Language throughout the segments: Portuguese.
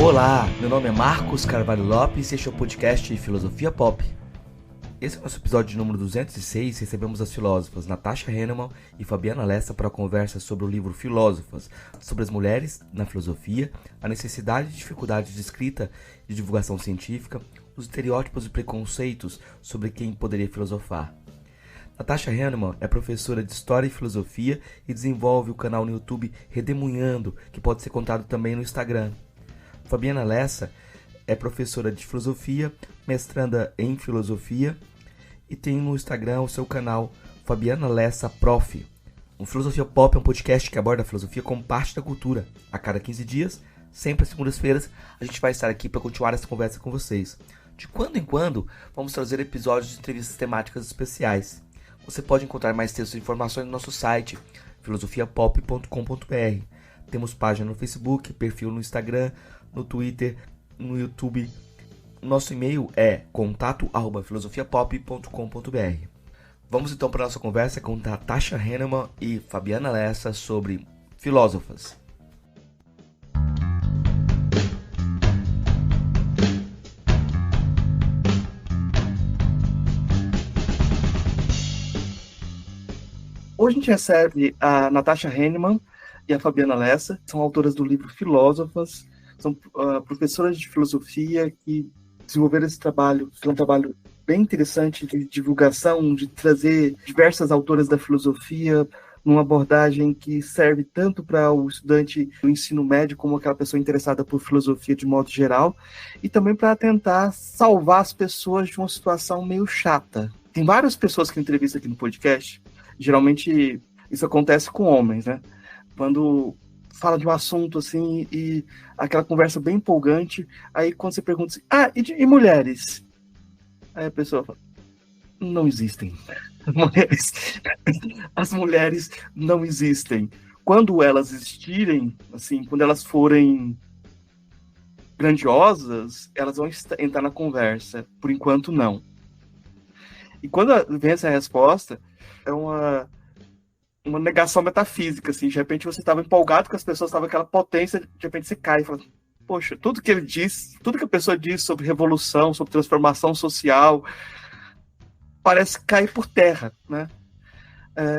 Olá, meu nome é Marcos Carvalho Lopes e este é o podcast Filosofia Pop. Esse é o nosso episódio número 206. Recebemos as filósofas Natasha Hahnemann e Fabiana Lessa para a conversa sobre o livro Filósofas, sobre as mulheres na filosofia, a necessidade e dificuldade de escrita e divulgação científica, os estereótipos e preconceitos sobre quem poderia filosofar. Natasha Hahnemann é professora de História e Filosofia e desenvolve o canal no YouTube Redemunhando, que pode ser contado também no Instagram. Fabiana Lessa é professora de Filosofia, mestranda em Filosofia e tem no Instagram o seu canal Fabiana Lessa Prof. O Filosofia Pop é um podcast que aborda a filosofia como parte da cultura. A cada 15 dias, sempre às segundas-feiras, a gente vai estar aqui para continuar essa conversa com vocês. De quando em quando, vamos trazer episódios de entrevistas temáticas especiais. Você pode encontrar mais textos e informações no nosso site, filosofiapop.com.br. Temos página no Facebook, perfil no Instagram, no Twitter, no YouTube. Nosso e-mail é contato@filosofiapop.com.br. Vamos então para a nossa conversa com Natasha Hahnemann e Fabiana Lessa sobre filósofas. Hoje a gente recebe a Natasha Hahnemann e a Fabiana Lessa, são autoras do livro Filósofas, são professoras de filosofia que desenvolveram esse trabalho, que é um trabalho bem interessante de divulgação, de trazer diversas autoras da filosofia numa abordagem que serve tanto para o estudante do ensino médio como aquela pessoa interessada por filosofia de modo geral, e também para tentar salvar as pessoas de uma situação meio chata. Tem várias pessoas que entrevistam aqui no podcast, geralmente isso acontece com homens, né? Quando fala de um assunto assim e aquela conversa bem empolgante, aí quando você pergunta assim, e mulheres? Aí a pessoa fala, não existem. As mulheres não existem. Quando elas existirem, assim, quando elas forem grandiosas, elas vão entrar na conversa. Por enquanto, não. E quando vem essa resposta, é uma negação metafísica, assim, de repente você estava empolgado com as pessoas, estava aquela potência, de repente você cai e fala, poxa, tudo que ele diz, tudo que a pessoa diz sobre revolução, sobre transformação social, parece cair por terra, né?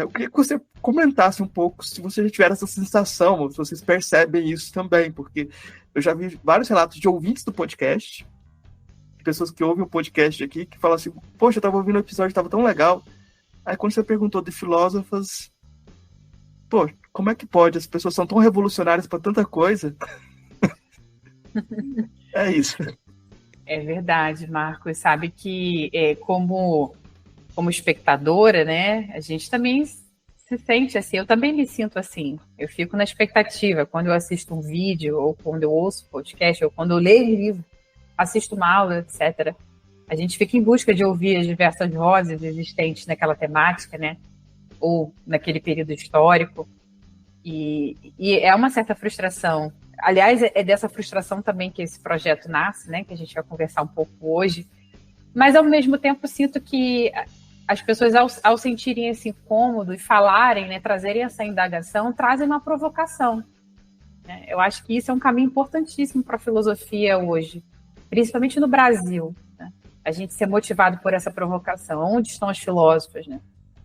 Eu queria que você comentasse um pouco se você já tiver essa sensação, ou se vocês percebem isso também, porque eu já vi vários relatos de ouvintes do podcast, de pessoas que ouvem o podcast aqui, que falam assim, poxa, eu estava ouvindo o episódio, estava tão legal. Aí quando você perguntou de filósofas, pô, como é que pode? As pessoas são tão revolucionárias para tanta coisa. É isso. É verdade, Marcos. Sabe que como espectadora, né, a gente também se sente assim. Eu também me sinto assim. Eu fico na expectativa quando eu assisto um vídeo, ou quando eu ouço podcast, ou quando eu leio um livro, assisto uma aula, etc. A gente fica em busca de ouvir as diversas vozes existentes naquela temática, né, ou naquele período histórico. E é uma certa frustração. Aliás, é dessa frustração também que esse projeto nasce, né? Que a gente vai conversar um pouco hoje. Mas, ao mesmo tempo, sinto que as pessoas, ao sentirem esse incômodo e falarem, né, trazerem essa indagação, trazem uma provocação. Né? Eu acho que isso é um caminho importantíssimo para a filosofia hoje, principalmente no Brasil. Né? A gente ser motivado por essa provocação. Onde estão as filósofas? Né?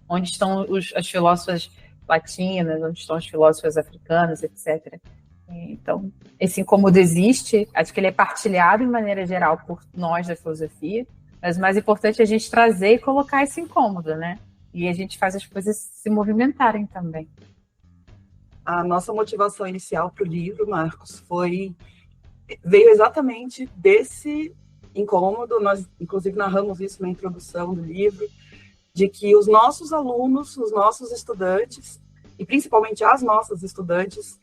Onde estão as filósofas latinas, onde estão as filósofas africanas, etc. Então, esse incômodo existe, acho que ele é partilhado de maneira geral por nós da filosofia, mas o mais importante é a gente trazer e colocar esse incômodo, né? E a gente faz as coisas se movimentarem também. A nossa motivação inicial para o livro, Marcos, veio exatamente desse incômodo. Nós, inclusive, narramos isso na introdução do livro, de que os nossos alunos, os nossos estudantes, e principalmente as nossas estudantes,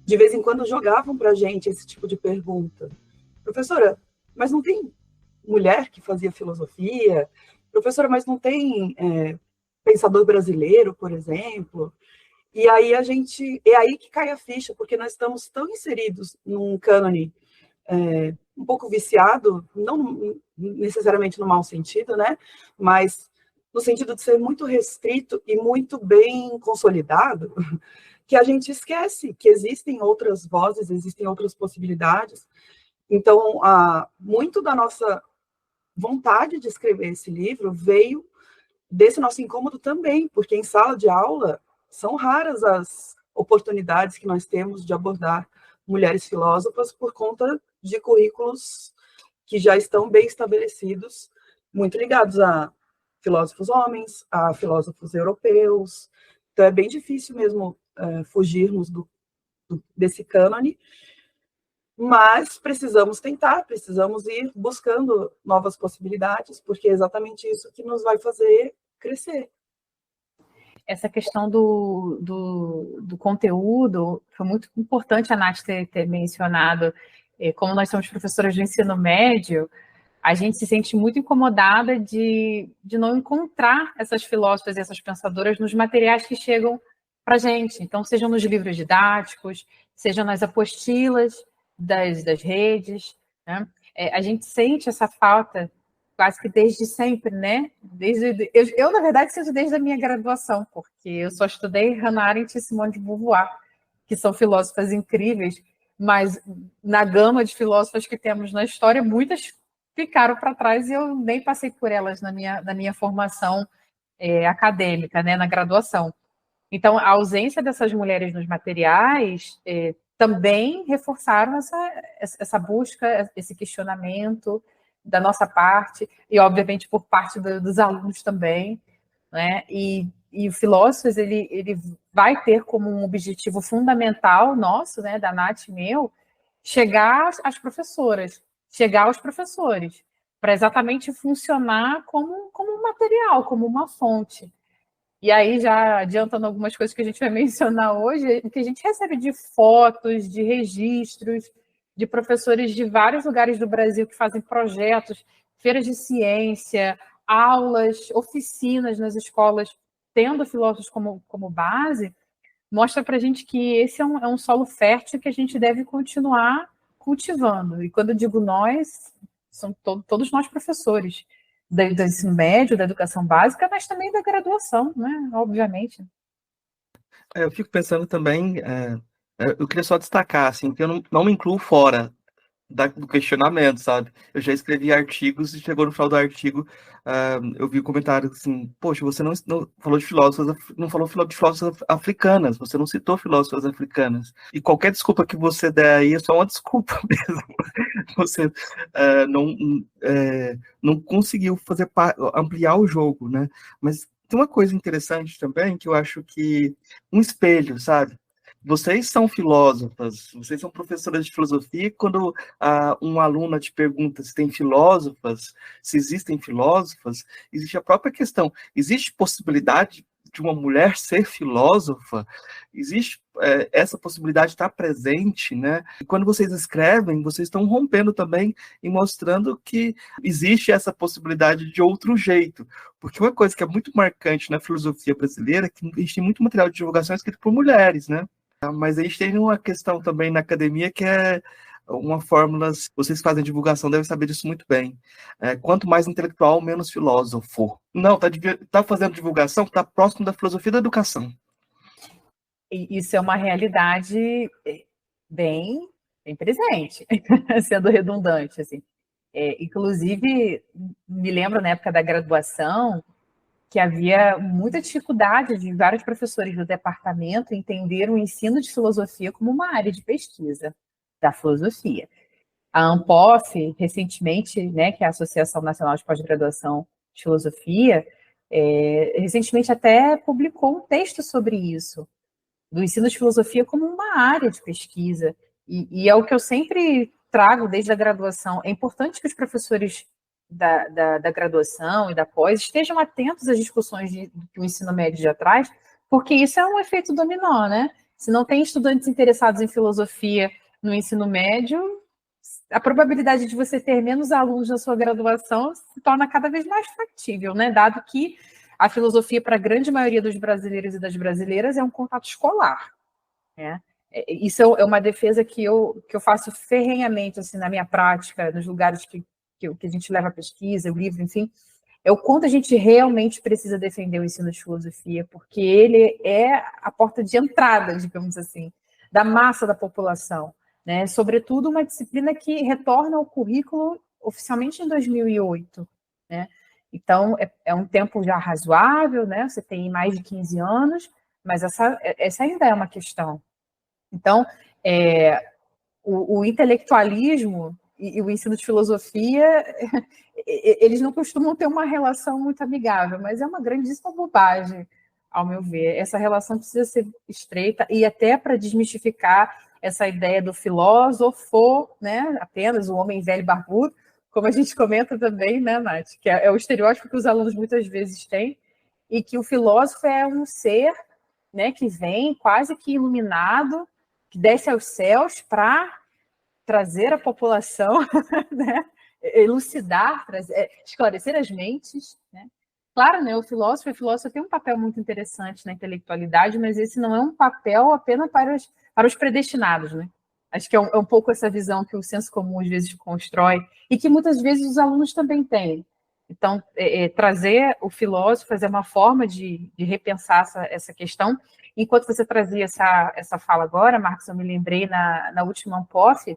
de vez em quando jogavam para a gente esse tipo de pergunta. Professora, mas não tem mulher que fazia filosofia? Professora, mas não tem pensador brasileiro, por exemplo? E aí é aí que cai a ficha, porque nós estamos tão inseridos num cânone um pouco viciado, não necessariamente no mau sentido, né? Mas no sentido de ser muito restrito e muito bem consolidado, que a gente esquece que existem outras vozes, existem outras possibilidades. Então, muito da nossa vontade de escrever esse livro veio desse nosso incômodo também, porque em sala de aula são raras as oportunidades que nós temos de abordar mulheres filósofas por conta de currículos que já estão bem estabelecidos, muito ligados a filósofos homens, a filósofos europeus. Então, é bem difícil mesmo fugirmos desse cânone, mas precisamos tentar, precisamos ir buscando novas possibilidades, porque é exatamente isso que nos vai fazer crescer. Essa questão do conteúdo, foi muito importante a Nath ter mencionado, como nós somos professoras do ensino médio, a gente se sente muito incomodada de não encontrar essas filósofas e essas pensadoras nos materiais que chegam para a gente. Então, sejam nos livros didáticos, sejam nas apostilas das redes, né? A gente sente essa falta quase que desde sempre, né? Eu, na verdade, sinto desde a minha graduação, porque eu só estudei Hannah Arendt e Simone de Beauvoir, que são filósofas incríveis, mas na gama de filósofas que temos na história, muitas ficaram para trás e eu nem passei por elas na minha formação acadêmica, né? Na graduação. Então, a ausência dessas mulheres nos materiais também reforçaram essa busca, esse questionamento da nossa parte, e obviamente por parte dos alunos também, né? E o Filósofos, ele vai ter como um objetivo fundamental nosso, né, da Nath e meu, chegar às professoras, chegar aos professores, para exatamente funcionar como um material, como uma fonte. E aí, já adiantando algumas coisas que a gente vai mencionar hoje, o que a gente recebe de fotos, de registros, de professores de vários lugares do Brasil que fazem projetos, feiras de ciência, aulas, oficinas nas escolas, tendo filósofos como base, mostra para a gente que esse é um solo fértil que a gente deve continuar cultivando. E quando eu digo nós, são todos nós professores do ensino médio, da educação básica, mas também da graduação, né? Obviamente. Eu fico pensando também, eu queria só destacar, assim, que eu não me incluo fora do questionamento, sabe? Eu já escrevi artigos e chegou no final do artigo, eu vi um comentário assim, poxa, você não falou de filósofos, não falou de filósofas africanas, você não citou filósofas africanas. E qualquer desculpa que você der aí é só uma desculpa mesmo. Você não conseguiu ampliar o jogo, né? Mas tem uma coisa interessante também, que eu acho que um espelho, sabe? Vocês são filósofas, vocês são professoras de filosofia, e quando uma aluna te pergunta se tem filósofas, se existem filósofas, existe a própria questão, existe possibilidade de uma mulher ser filósofa? Existe essa possibilidade está presente, né? E quando vocês escrevem, vocês estão rompendo também e mostrando que existe essa possibilidade de outro jeito. Porque uma coisa que é muito marcante na filosofia brasileira é que a gente tem muito material de divulgação escrito por mulheres, né? Mas a gente tem uma questão também na academia que é uma fórmula, vocês fazem divulgação, devem saber disso muito bem. Quanto mais intelectual, menos filósofo. Não, tá fazendo divulgação, está próximo da filosofia da educação. Isso é uma realidade bem presente, sendo redundante, assim. Inclusive, me lembro na época da graduação que havia muita dificuldade de vários professores do departamento entender o ensino de filosofia como uma área de pesquisa da filosofia. A ANPOF, recentemente, né, que é a Associação Nacional de Pós-Graduação de Filosofia, recentemente até publicou um texto sobre isso, do ensino de filosofia como uma área de pesquisa. E é o que eu sempre trago desde a graduação. É importante que os professores da graduação e da pós estejam atentos às discussões que o ensino médio já traz, porque isso é um efeito dominó, né? Se não tem estudantes interessados em filosofia no ensino médio, a probabilidade de você ter menos alunos na sua graduação se torna cada vez mais factível, né? Dado que a filosofia, para a grande maioria dos brasileiros e das brasileiras, é um contato escolar, né? Isso é uma defesa que eu faço ferrenhamente assim, na minha prática, nos lugares que a gente leva a pesquisa, o livro, enfim, é o quanto a gente realmente precisa defender o ensino de filosofia, porque ele é a porta de entrada, digamos assim, da massa da população, né? Sobretudo uma disciplina que retorna ao currículo oficialmente em 2008, né? Então, é um tempo já razoável, né? Você tem mais de 15 anos, mas essa ainda é uma questão. Então, o intelectualismo e o ensino de filosofia, eles não costumam ter uma relação muito amigável, mas é uma grandíssima bobagem, ao meu ver. Essa relação precisa ser estreita, e até para desmistificar essa ideia do filósofo, né, apenas o homem velho barbudo, como a gente comenta também, né, Nath, que é o estereótipo que os alunos muitas vezes têm, e que o filósofo é um ser, né, que vem quase que iluminado, que desce aos céus para trazer a população, né, elucidar, esclarecer as mentes, né? Claro, né, o filósofo tem um papel muito interessante na intelectualidade, mas esse não é um papel apenas para os predestinados, né? Acho que é um pouco essa visão que o senso comum às vezes constrói e que muitas vezes os alunos também têm. Então, trazer o filósofo é uma forma de repensar essa questão. Enquanto você trazia essa fala agora, Marcos, eu me lembrei na última Ampof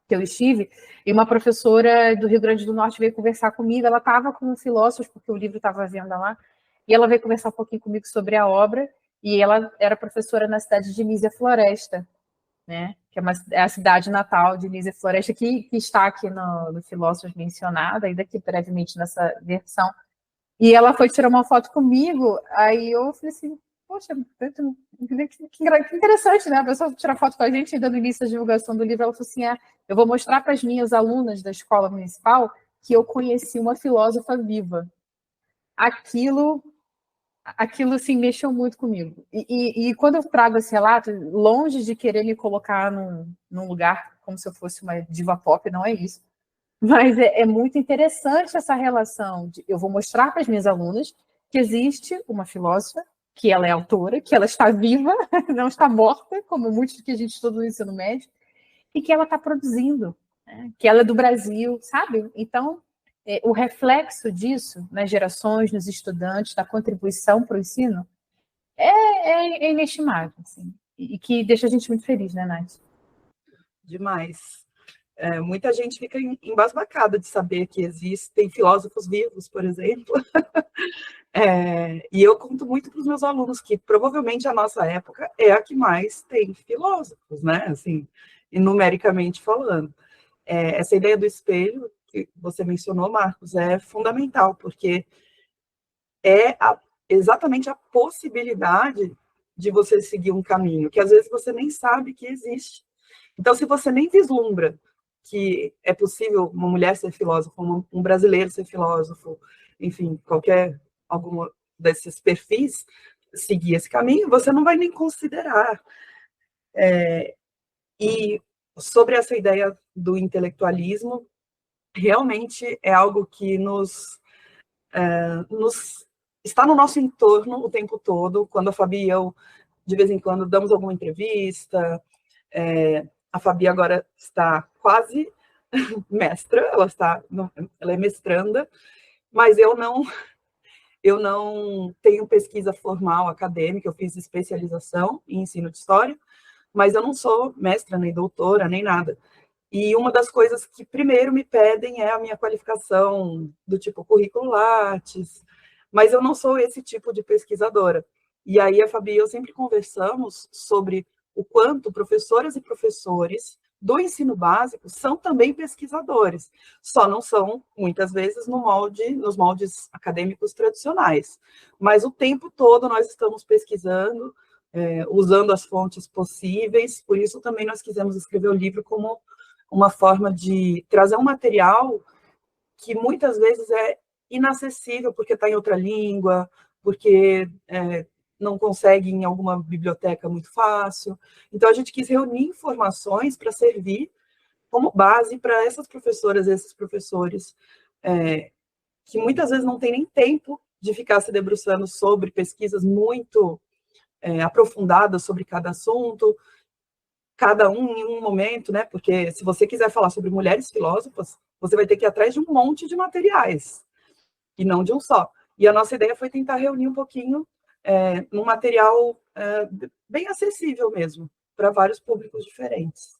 que eu estive, e uma professora do Rio Grande do Norte veio conversar comigo. Ela estava com filósofos, porque o livro estava à venda lá, e ela veio conversar um pouquinho comigo sobre a obra, e ela era professora na cidade de Nísia Floresta, né? Que é a cidade natal de Nísia Floresta, que está aqui no Filósofos mencionada, ainda que brevemente nessa versão. E ela foi tirar uma foto comigo, aí eu falei assim, poxa, que interessante, né? A pessoa tirar foto com a gente, ainda no início da divulgação do livro, ela falou assim, eu vou mostrar para as minhas alunas da escola municipal que eu conheci uma filósofa viva. Aquilo assim, mexeu muito comigo. E quando eu trago esse relato, longe de querer me colocar num lugar como se eu fosse uma diva pop, não é isso. Mas é muito interessante essa relação. Eu vou mostrar para as minhas alunas que existe uma filósofa, que ela é autora, que ela está viva, não está morta, como muitos que a gente estuda no ensino médio, e que ela está produzindo, né? Que ela é do Brasil, sabe? Então, o reflexo disso nas gerações, nos estudantes, da contribuição para o ensino, é inestimável, assim, e que deixa a gente muito feliz, né, Nath? Demais. Muita gente fica embasbacada de saber que existem filósofos vivos, por exemplo. E eu conto muito para os meus alunos que provavelmente a nossa época é a que mais tem filósofos, né? Assim, numericamente falando. Essa ideia do espelho que você mencionou, Marcos, é fundamental, porque é exatamente a possibilidade de você seguir um caminho que às vezes você nem sabe que existe. Então, se você nem vislumbra que é possível uma mulher ser filósofo, um brasileiro ser filósofo, enfim, algum desses perfis seguir esse caminho, você não vai nem considerar. E sobre essa ideia do intelectualismo, realmente é algo que está no nosso entorno o tempo todo. Quando a Fabi e eu, de vez em quando, damos alguma entrevista, a Fabi agora está quase mestra, ela é mestranda, mas eu não tenho pesquisa formal acadêmica, eu fiz especialização em ensino de história, mas eu não sou mestra, nem doutora, nem nada. E uma das coisas que primeiro me pedem é a minha qualificação do tipo currículo Lattes, mas eu não sou esse tipo de pesquisadora. E aí a Fabi e eu sempre conversamos sobre o quanto professoras e professores do ensino básico são também pesquisadores, só não são, muitas vezes, nos moldes acadêmicos tradicionais. Mas o tempo todo nós estamos pesquisando, usando as fontes possíveis, por isso também nós quisemos escrever o livro como uma forma de trazer um material que muitas vezes é inacessível porque está em outra língua, porque não consegue em alguma biblioteca muito fácil. Então, a gente quis reunir informações para servir como base para essas professoras e esses professores que muitas vezes não têm nem tempo de ficar se debruçando sobre pesquisas muito aprofundadas sobre cada assunto, cada um em um momento, né? Porque se você quiser falar sobre mulheres filósofas, você vai ter que ir atrás de um monte de materiais. e não de um só. E a nossa ideia foi tentar reunir um pouquinho num material bem acessível mesmo, para vários públicos diferentes.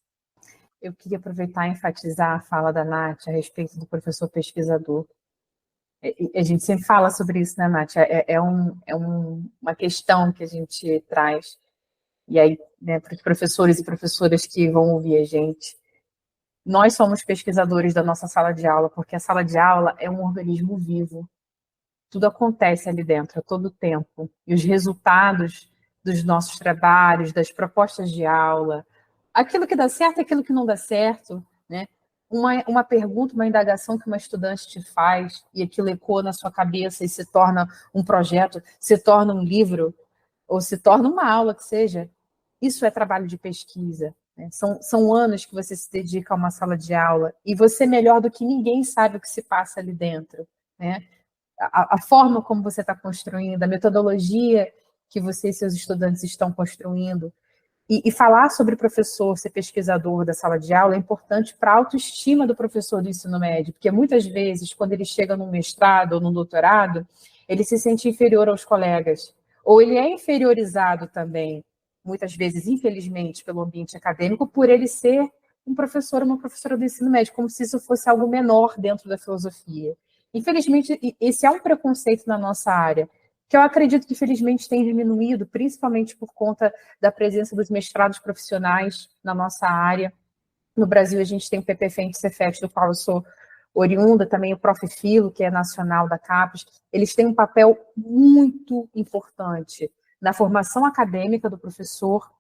Eu queria aproveitar e enfatizar a fala da Nath a respeito do professor pesquisador. A gente sempre fala sobre isso, né, Nath? Uma questão que a gente traz. E aí, né, para os professores e professoras que vão ouvir a gente, nós somos pesquisadores da nossa sala de aula, porque a sala de aula é um organismo vivo. Tudo acontece ali dentro, a todo tempo. E os resultados dos nossos trabalhos, das propostas de aula, aquilo que dá certo e aquilo que não dá certo, né? Uma pergunta, uma indagação que uma estudante te faz e aquilo ecoa na sua cabeça e se torna um projeto, se torna um livro, ou se torna uma aula que seja, isso é trabalho de pesquisa. Né? São anos que você se dedica a uma sala de aula e você, melhor do que ninguém, sabe o que se passa ali dentro. Né? A forma como você está construindo, a metodologia que você e seus estudantes estão construindo. E falar sobre o professor ser pesquisador da sala de aula é importante para a autoestima do professor do ensino médio, porque muitas vezes, quando ele chega num mestrado ou num doutorado, ele se sente inferior aos colegas, ou ele é inferiorizado também, muitas vezes, infelizmente, pelo ambiente acadêmico, por ele ser um professor ou uma professora do ensino médio, como se isso fosse algo menor dentro da filosofia. Infelizmente, esse é um preconceito na nossa área, que eu acredito que, felizmente, tem diminuído, principalmente por conta da presença dos mestrados profissionais na nossa área. No Brasil, a gente tem o PPFET e o Cefet, do qual eu sou oriunda, também o Prof. Filo, que é nacional da CAPES. Eles têm um papel muito importante na formação acadêmica do professor,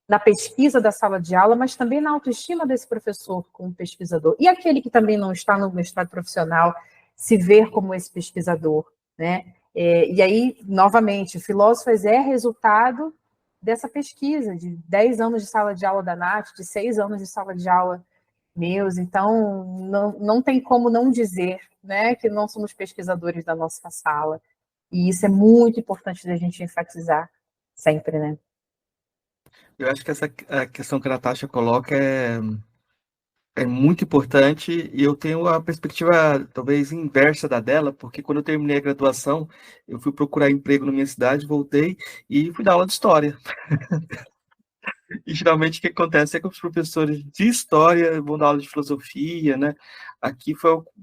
na pesquisa da sala de aula, mas também na autoestima desse professor como pesquisador. E aquele que também não está no mestrado profissional, se ver como esse pesquisador, né? E aí, novamente, o Filósofos é resultado dessa pesquisa, de 10 anos de sala de aula da Nath, de 6 anos de sala de aula meus, então não tem como não dizer, né, que não somos pesquisadores da nossa sala. E isso é muito importante da gente enfatizar sempre, né? Eu acho que essa a questão que a Natasha coloca é muito importante e eu tenho a perspectiva talvez inversa da dela, porque quando eu terminei a graduação, eu fui procurar emprego na minha cidade, voltei e fui dar aula de história. E geralmente o que acontece é que os professores de história vão dar aula de filosofia, né? Aqui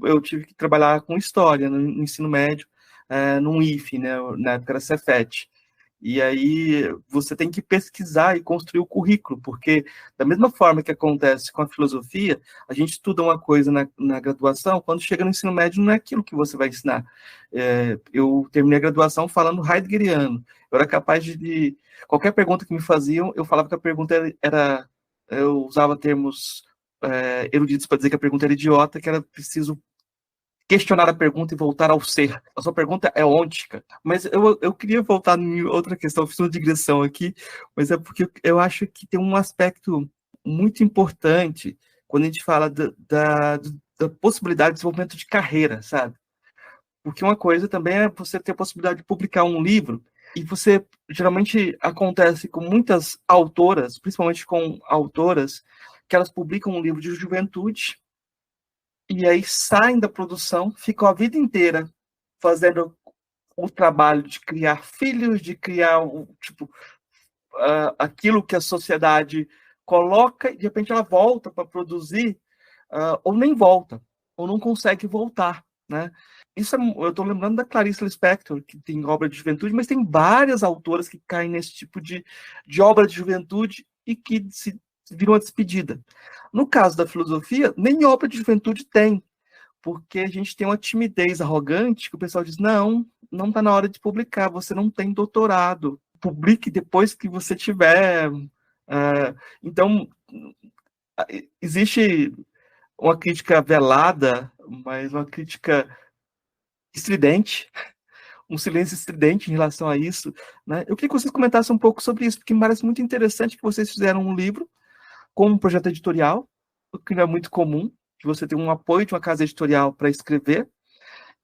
eu tive que trabalhar com história no ensino médio, num IFE, né? Na época era Cefet. E aí você tem que pesquisar e construir o currículo, porque da mesma forma que acontece com a filosofia, a gente estuda uma coisa na graduação, quando chega no ensino médio não é aquilo que você vai ensinar. Eu terminei a graduação falando heideggeriano. Eu era capaz de qualquer pergunta que me faziam, eu falava que a pergunta era eu usava termos eruditos para dizer que a pergunta era idiota, que era preciso questionar a pergunta e voltar ao ser. A sua pergunta é ôntica. Mas eu queria voltar em outra questão, fiz uma digressão aqui, mas é porque eu acho que tem um aspecto muito importante quando a gente fala da possibilidade de desenvolvimento de carreira, sabe? Porque uma coisa também é você ter a possibilidade de publicar um livro, e você, geralmente, acontece com muitas autoras, principalmente com autoras, que elas publicam um livro de juventude, e aí saem da produção, ficam a vida inteira fazendo o trabalho de criar filhos, de criar aquilo que a sociedade coloca, e de repente ela volta para produzir, ou nem volta, ou não consegue voltar, né? Eu estou lembrando da Clarice Lispector, que tem obra de juventude, mas tem várias autoras que caem nesse tipo de obra de juventude e que se viram a despedida. No caso da filosofia, nem obra de juventude tem, porque a gente tem uma timidez arrogante que o pessoal diz, não está na hora de publicar, você não tem doutorado, publique depois que você tiver. Então, existe uma crítica velada, mas uma crítica estridente, um silêncio estridente em relação a isso, né? Eu queria que vocês comentassem um pouco sobre isso, porque me parece muito interessante que vocês fizeram um livro com um projeto editorial, o que não é muito comum, que você tem um apoio de uma casa editorial para escrever,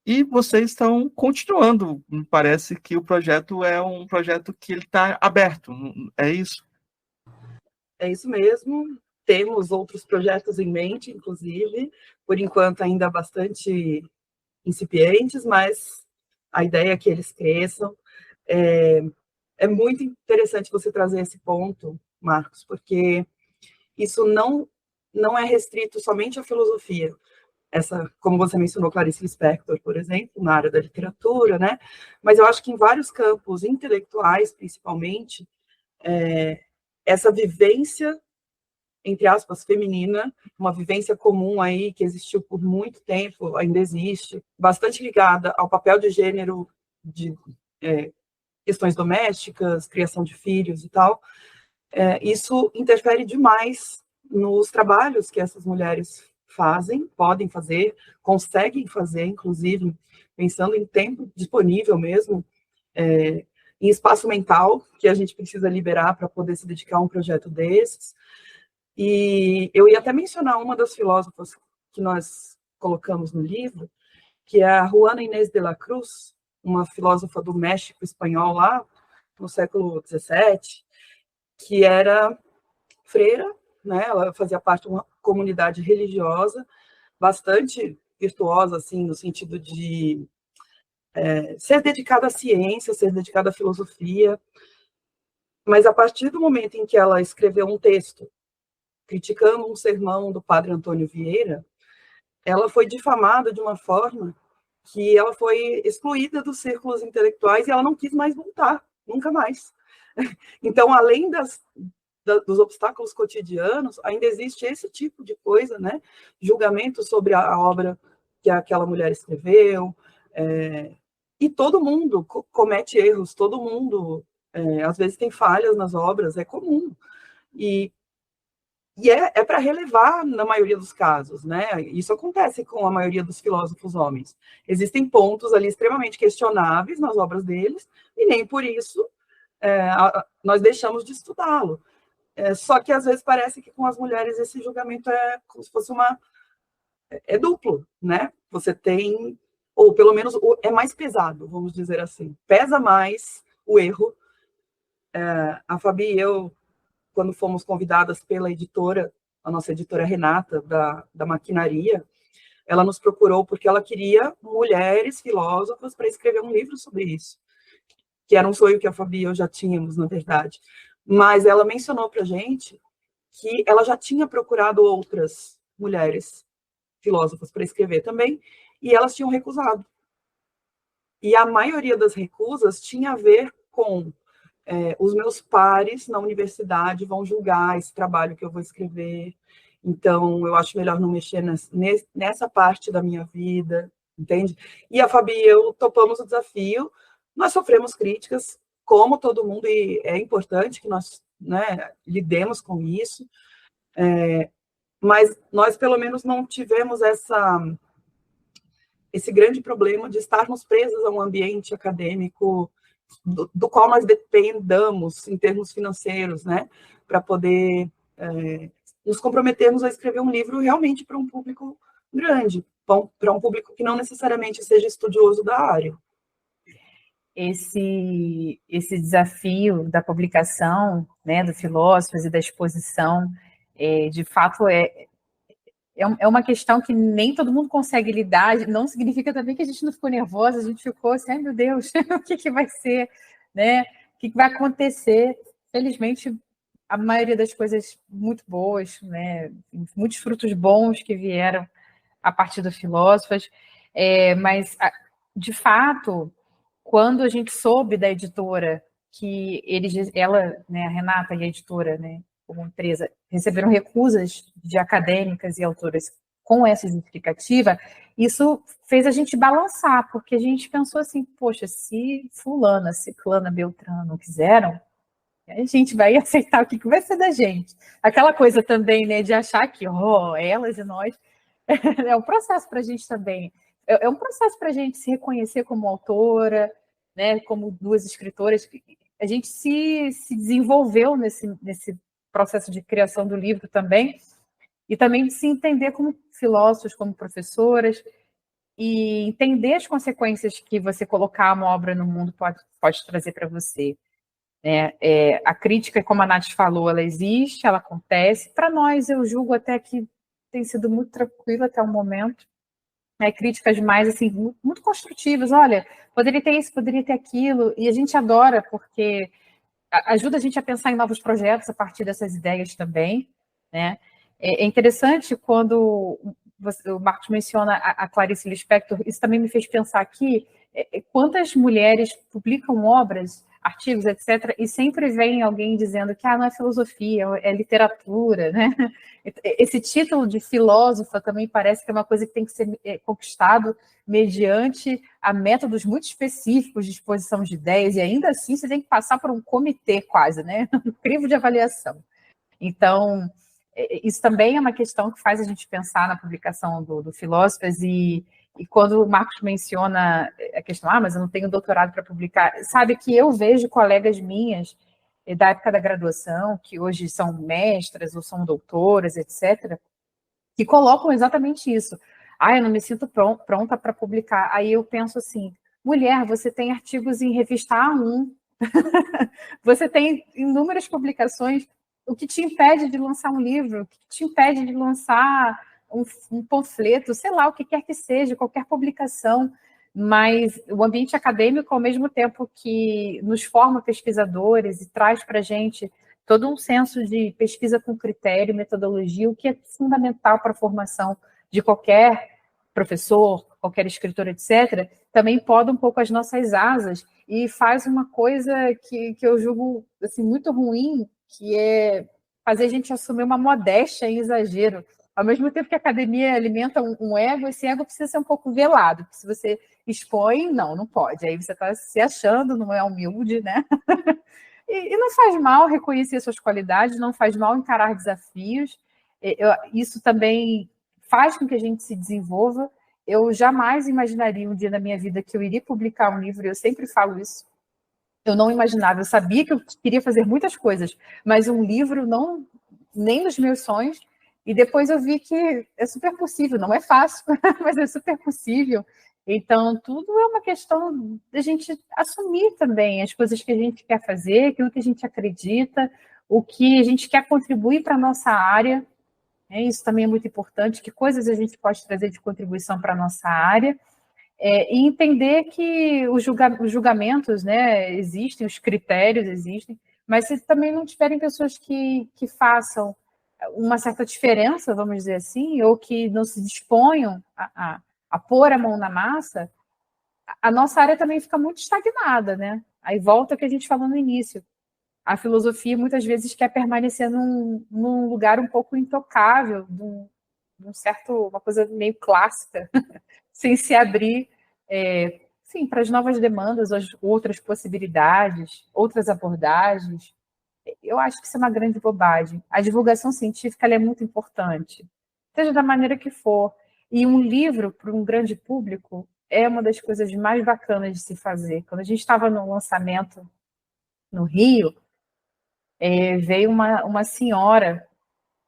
e vocês estão continuando. Me parece que o projeto é um projeto que ele está aberto, é isso? É isso mesmo. Temos outros projetos em mente, inclusive, por enquanto ainda bastante incipientes, mas a ideia é que eles cresçam. É muito interessante você trazer esse ponto, Marcos, porque isso não é restrito somente à filosofia. Como você mencionou, Clarice Lispector, por exemplo, na área da literatura, né? Mas eu acho que em vários campos intelectuais, principalmente, essa vivência, entre aspas, feminina, uma vivência comum aí que existiu por muito tempo, ainda existe, bastante ligada ao papel de gênero de questões domésticas, criação de filhos e tal, isso interfere demais nos trabalhos que essas mulheres fazem, podem fazer, conseguem fazer, inclusive, pensando em tempo disponível mesmo, em espaço mental que a gente precisa liberar para poder se dedicar a um projeto desses. E eu ia até mencionar uma das filósofas que nós colocamos no livro, que é a Juana Inés de la Cruz, uma filósofa do México espanhol lá, no século XVII, que era freira, né? Ela fazia parte de uma comunidade religiosa bastante virtuosa, assim, no sentido de ser dedicada à ciência, ser dedicada à filosofia, mas a partir do momento em que ela escreveu um texto criticando um sermão do padre Antônio Vieira, ela foi difamada de uma forma que ela foi excluída dos círculos intelectuais e ela não quis mais voltar, nunca mais. Então, além dos obstáculos cotidianos, ainda existe esse tipo de coisa, né? Julgamento sobre a obra que aquela mulher escreveu, e todo mundo comete erros, todo mundo, às vezes, tem falhas nas obras, é comum. E é para relevar na maioria dos casos, né? Isso acontece com a maioria dos filósofos homens. Existem pontos ali extremamente questionáveis nas obras deles, e nem por isso nós deixamos de estudá-lo. Só que às vezes parece que com as mulheres esse julgamento é como se fosse é duplo, né? Você tem, ou pelo menos é mais pesado, vamos dizer assim. Pesa mais o erro. A Fabi e eu, quando fomos convidadas pela editora, a nossa editora Renata, da Maquinaria, ela nos procurou porque ela queria mulheres filósofas para escrever um livro sobre isso, que era um sonho que a Fabi e eu já tínhamos, na verdade. Mas ela mencionou para a gente que ela já tinha procurado outras mulheres filósofas para escrever também, e elas tinham recusado. E a maioria das recusas tinha a ver com os meus pares na universidade vão julgar esse trabalho que eu vou escrever, então eu acho melhor não mexer nessa parte da minha vida, entende? E a Fabi e eu topamos o desafio, nós sofremos críticas, como todo mundo, e é importante que nós, né, lidemos com isso, mas nós pelo menos não tivemos esse grande problema de estarmos presos a um ambiente acadêmico do qual nós dependamos em termos financeiros, né, para poder nos comprometermos a escrever um livro realmente para um público grande, para um público que não necessariamente seja estudioso da área. Esse desafio da publicação, né, do Filósofos e da exposição, de fato é uma questão que nem todo mundo consegue lidar, não significa também que a gente não ficou nervosa, a gente ficou assim, ai meu Deus, o que vai ser, né? O que vai acontecer? Felizmente, a maioria das coisas muito boas, né? Muitos frutos bons que vieram a partir do Filósofos, mas, de fato, quando a gente soube da editora que ela, né, a Renata e a editora, né, como empresa, receberam recusas de acadêmicas e autoras com essa justificativa, isso fez a gente balançar, porque a gente pensou assim, poxa, se fulana, ciclana, beltrana não quiseram, a gente vai aceitar o que vai ser da gente. Aquela coisa também, né, de achar que, elas e nós, é um processo para a gente também, é um processo para a gente se reconhecer como autora, né, como duas escritoras, a gente se desenvolveu nesse processo de criação do livro também, e também de se entender como filósofos, como professoras, e entender as consequências que você colocar uma obra no mundo pode trazer para você. A crítica, como a Nath falou, ela existe, ela acontece. Para nós, eu julgo até que tem sido muito tranquilo até o momento. críticas mais assim, muito construtivas. Olha, poderia ter isso, poderia ter aquilo, e a gente adora, porque ajuda a gente a pensar em novos projetos a partir dessas ideias também, né? É interessante quando o Marcos menciona a Clarice Lispector, isso também me fez pensar aqui, quantas mulheres publicam obras, artigos, etc., e sempre vem alguém dizendo que não é filosofia, é literatura, né? Esse título de filósofa também parece que é uma coisa que tem que ser conquistado mediante a métodos muito específicos de exposição de ideias, e ainda assim você tem que passar por um comitê quase, né? Um crivo de avaliação. Então, isso também é uma questão que faz a gente pensar na publicação do Filósofas, e quando o Marcos menciona a questão, mas eu não tenho doutorado para publicar, sabe que eu vejo colegas minhas da época da graduação, que hoje são mestras ou são doutoras, etc., que colocam exatamente isso. Eu não me sinto pronta para publicar. Aí eu penso assim, mulher, você tem artigos em revista A1, você tem inúmeras publicações, o que te impede de lançar um livro, o que te impede de lançar um panfleto, sei lá, o que quer que seja, qualquer publicação, mas o ambiente acadêmico, ao mesmo tempo que nos forma pesquisadores e traz para a gente todo um senso de pesquisa com critério, metodologia, o que é fundamental para a formação de qualquer professor, qualquer escritor, etc., também poda um pouco as nossas asas e faz uma coisa que eu julgo assim, muito ruim, que é fazer a gente assumir uma modéstia em exagero. Ao mesmo tempo que a academia alimenta um ego, esse ego precisa ser um pouco velado, porque se você expõe, não pode. Aí você está se achando, não é humilde, né? E não faz mal reconhecer suas qualidades, não faz mal encarar desafios. Isso também faz com que a gente se desenvolva. Eu jamais imaginaria um dia na minha vida que eu iria publicar um livro, eu sempre falo isso. Eu não imaginava, eu sabia que eu queria fazer muitas coisas, mas um livro não, nem nos meus sonhos. E depois eu vi que é super possível, não é fácil, mas é super possível. Então, tudo é uma questão da gente assumir também as coisas que a gente quer fazer, aquilo que a gente acredita, o que a gente quer contribuir para a nossa área. Isso também é muito importante, que coisas a gente pode trazer de contribuição para a nossa área. E entender que os julgamentos, né, existem, os critérios existem, mas se também não tiverem pessoas que façam uma certa diferença, vamos dizer assim, ou que não se disponham a pôr a mão na massa, a nossa área também fica muito estagnada, né? Aí volta o que a gente falou no início. A filosofia muitas vezes quer permanecer num lugar um pouco intocável, uma coisa meio clássica, sem se abrir, para as novas demandas, as outras possibilidades, outras abordagens. Eu acho que isso é uma grande bobagem. A divulgação científica é muito importante, seja da maneira que for. E um livro para um grande público é uma das coisas mais bacanas de se fazer. Quando a gente estava no lançamento no Rio, veio uma senhora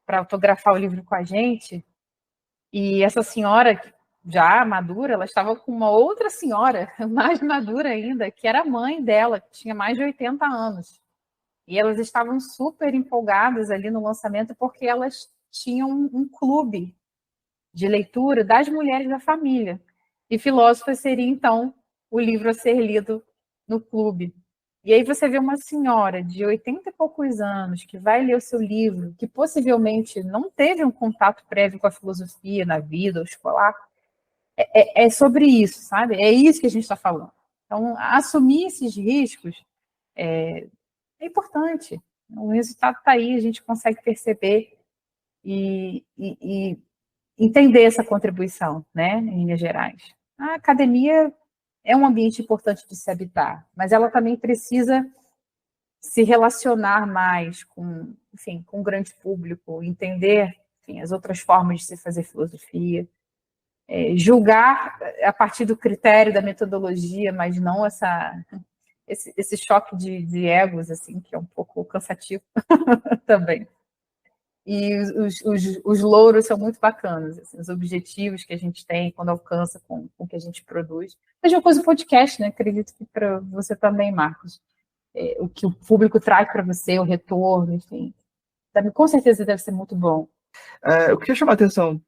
para autografar o livro com a gente, e essa senhora, já madura, ela estava com uma outra senhora, mais madura ainda, que era a mãe dela, que tinha mais de 80 anos. E elas estavam super empolgadas ali no lançamento, porque elas tinham um clube de leitura das mulheres da família. E Filósofas seria, então, o livro a ser lido no clube. E aí você vê uma senhora de 80 e poucos anos que vai ler o seu livro, que possivelmente não teve um contato prévio com a filosofia na vida ou escolar. É sobre isso, sabe? É isso que a gente está falando. Então, assumir esses riscos é importante. O resultado está aí, a gente consegue perceber e entender essa contribuição, né, em linhas gerais. A academia é um ambiente importante de se habitar, mas ela também precisa se relacionar mais com o grande público, entender, as outras formas de se fazer filosofia, julgar a partir do critério da metodologia, mas não esse choque de egos, assim, que é um pouco cansativo também. E os louros são muito bacanas, assim, os objetivos que a gente tem quando alcança com o que a gente produz. Mesma coisa o podcast, né? Acredito que para você também, Marcos. O que o público traz para você, o retorno, enfim. Com certeza deve ser muito bom. Eu queria chamar a atenção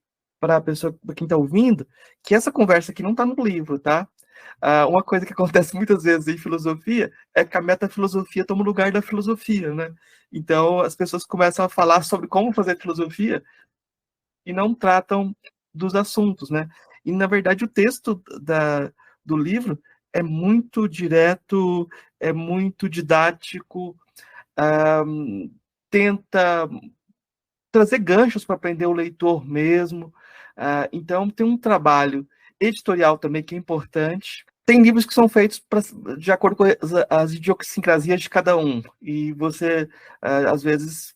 para a pessoa, para quem está ouvindo, que essa conversa aqui não está no livro, tá? Uma coisa que acontece muitas vezes em filosofia é que a metafilosofia toma o lugar da filosofia, né? Então, as pessoas começam a falar sobre como fazer filosofia e não tratam dos assuntos, né? E, na verdade, o texto do livro é muito direto, é muito didático, tenta trazer ganchos para aprender o leitor mesmo. Então, tem um trabalho editorial também que é importante. Tem livros que são feitos de acordo com as idiosincrasias de cada um. E você, às vezes,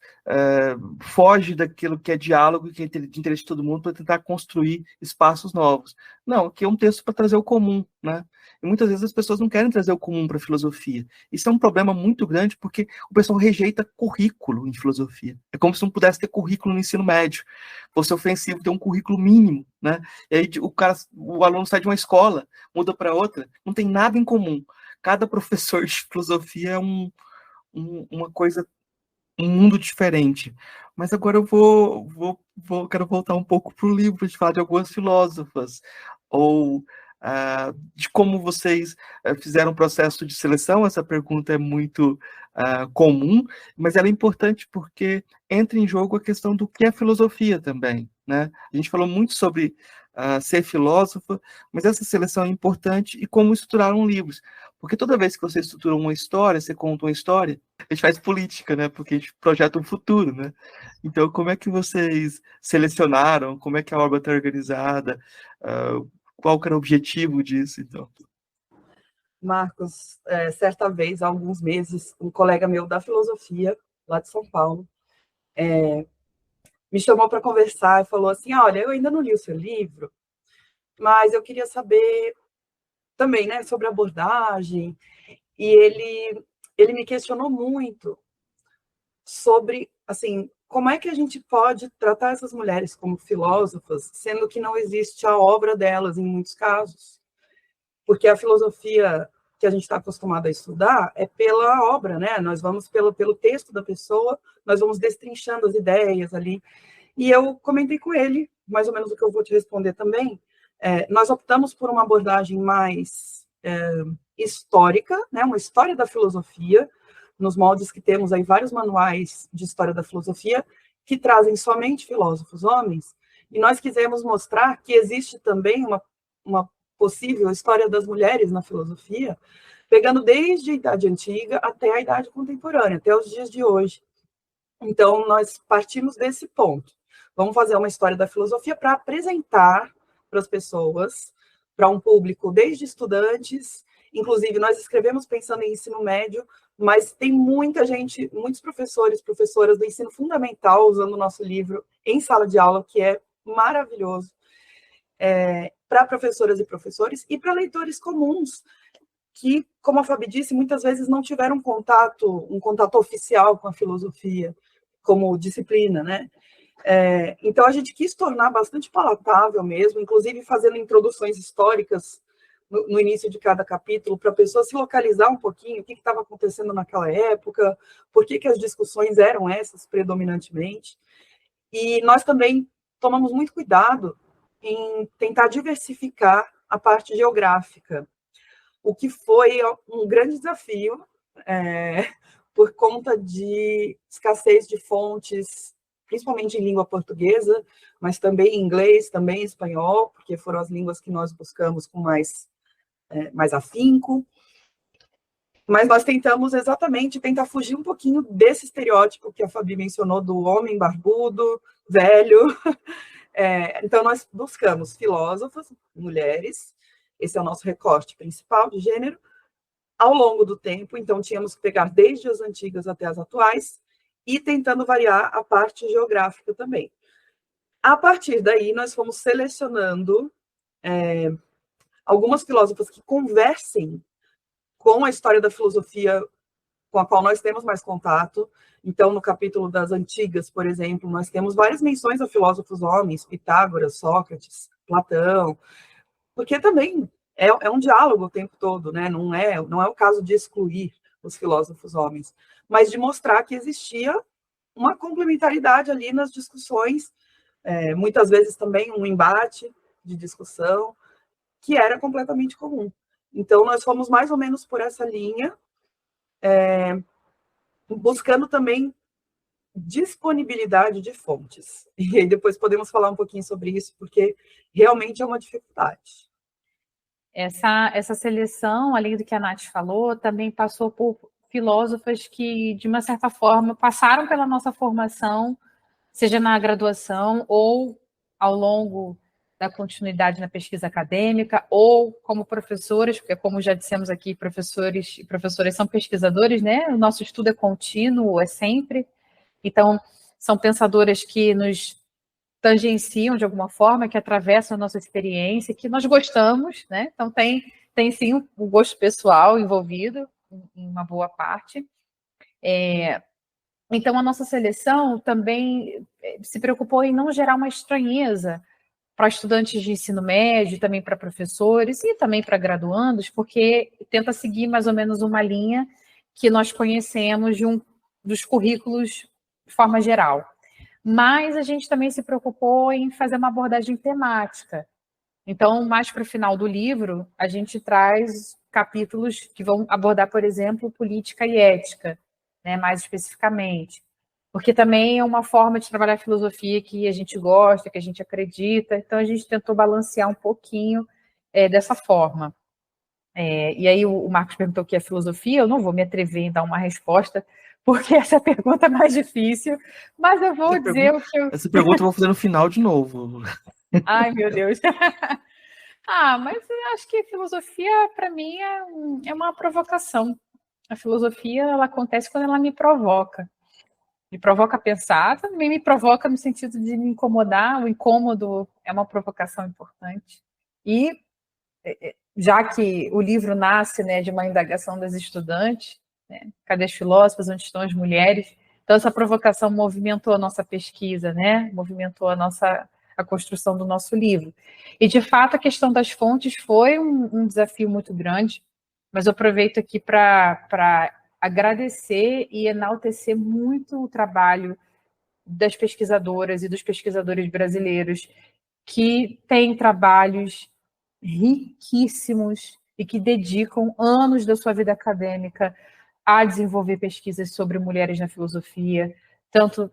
foge daquilo que é diálogo e que é de interesse de todo mundo para tentar construir espaços novos. Não, aqui é um texto para trazer o comum, né? E muitas vezes as pessoas não querem trazer o comum para a filosofia. Isso é um problema muito grande porque o pessoal rejeita currículo em filosofia. É como se não pudesse ter currículo no ensino médio. Fosse ofensivo ter um currículo mínimo, né? E aí o aluno sai de uma escola, muda para outra, não tem nada em comum. Cada professor de filosofia é uma coisa, um mundo diferente. Mas agora eu quero voltar um pouco para o livro, de falar de algumas filósofas, ou de como vocês fizeram o processo de seleção. Essa pergunta é muito comum, mas ela é importante porque entra em jogo a questão do que é filosofia também, né? A gente falou muito sobre ser filósofa, mas essa seleção é importante e como estruturaram livros. Porque toda vez que você estrutura uma história, você conta uma história, a gente faz política, né? Porque a gente projeta um futuro, né? Então, como é que vocês selecionaram? Como é que a obra está organizada? Qual que era o objetivo disso, então? Marcos, certa vez, há alguns meses, um colega meu da filosofia, lá de São Paulo, me chamou para conversar e falou assim, olha, eu ainda não li o seu livro, mas eu queria saber também, né, sobre a abordagem, e ele me questionou muito sobre, assim, como é que a gente pode tratar essas mulheres como filósofas, sendo que não existe a obra delas em muitos casos. Porque a filosofia que a gente está acostumado a estudar é pela obra, né? Nós vamos pelo texto da pessoa, nós vamos destrinchando as ideias ali. E eu comentei com ele, mais ou menos o que eu vou te responder também. Nós optamos por uma abordagem mais histórica, né? Uma história da filosofia, nos moldes que temos aí vários manuais de história da filosofia, que trazem somente filósofos homens, e nós quisemos mostrar que existe também uma possível história das mulheres na filosofia, pegando desde a Idade Antiga até a Idade Contemporânea, até os dias de hoje. Então, nós partimos desse ponto. Vamos fazer uma história da filosofia para apresentar para as pessoas, para um público desde estudantes, inclusive nós escrevemos pensando em ensino médio, mas tem muita gente, muitos professores, professoras do ensino fundamental usando o nosso livro em sala de aula, que é maravilhoso, para professoras e professores e para leitores comuns, que, como a Fabi disse, muitas vezes não tiveram um contato oficial com a filosofia como disciplina, né? Então, a gente quis tornar bastante palatável mesmo, inclusive fazendo introduções históricas no início de cada capítulo, para a pessoa se localizar um pouquinho, o que estava acontecendo naquela época, por que as discussões eram essas predominantemente. E nós também tomamos muito cuidado em tentar diversificar a parte geográfica, o que foi um grande desafio, por conta de escassez de fontes, principalmente em língua portuguesa, mas também em inglês, também em espanhol, porque foram as línguas que nós buscamos com mais afinco. Mas nós tentamos exatamente tentar fugir um pouquinho desse estereótipo que a Fabi mencionou, do homem barbudo, velho. Então, nós buscamos filósofas, mulheres, esse é o nosso recorte principal de gênero, ao longo do tempo, então tínhamos que pegar desde as antigas até as atuais, e tentando variar a parte geográfica também. A partir daí, nós fomos selecionando algumas filósofas que conversem com a história da filosofia com a qual nós temos mais contato. Então, no capítulo das antigas, por exemplo, nós temos várias menções a filósofos homens, Pitágoras, Sócrates, Platão, porque também é um diálogo o tempo todo, né? Não é o caso de excluir os filósofos homens, mas de mostrar que existia uma complementaridade ali nas discussões muitas vezes também um embate de discussão, que era completamente comum. Então, nós fomos mais ou menos por essa linha, buscando também disponibilidade de fontes. E aí depois podemos falar um pouquinho sobre isso, porque realmente é uma dificuldade. Essa seleção, além do que a Nath falou, também passou por filósofas que, de uma certa forma, passaram pela nossa formação, seja na graduação ou ao longo da continuidade na pesquisa acadêmica, ou como professores, porque, como já dissemos aqui, professores e professoras são pesquisadores, né? O nosso estudo é contínuo, é sempre. Então, são pensadoras que nos tangenciam de alguma forma, que atravessam a nossa experiência, que nós gostamos, né? Então, tem sim um gosto pessoal envolvido, em uma boa parte. Então, a nossa seleção também se preocupou em não gerar uma estranheza para estudantes de ensino médio, também para professores e também para graduandos, porque tenta seguir mais ou menos uma linha que nós conhecemos dos currículos de forma geral. Mas a gente também se preocupou em fazer uma abordagem temática. Então, mais para o final do livro, a gente traz capítulos que vão abordar, por exemplo, política e ética, né, mais especificamente. Porque também é uma forma de trabalhar a filosofia que a gente gosta, que a gente acredita. Então, a gente tentou balancear um pouquinho dessa forma. E aí o Marcos perguntou o que é filosofia. Eu não vou me atrever em dar uma resposta, porque essa pergunta é mais difícil, mas eu vou dizer o que eu... Essa pergunta eu vou fazer no final de novo. Ai, meu Deus. Mas eu acho que filosofia, para mim, é uma provocação. A filosofia, ela acontece quando ela me provoca. Me provoca a pensar, também me provoca no sentido de me incomodar. O incômodo é uma provocação importante. E, já que o livro nasce, né, de uma indagação das estudantes, né, cadê as filósofas, onde estão as mulheres? Então, essa provocação movimentou a nossa pesquisa, né? Movimentou a construção do nosso livro. E, de fato, a questão das fontes foi um desafio muito grande, mas eu aproveito aqui para agradecer e enaltecer muito o trabalho das pesquisadoras e dos pesquisadores brasileiros que têm trabalhos riquíssimos e que dedicam anos da sua vida acadêmica a desenvolver pesquisas sobre mulheres na filosofia, tanto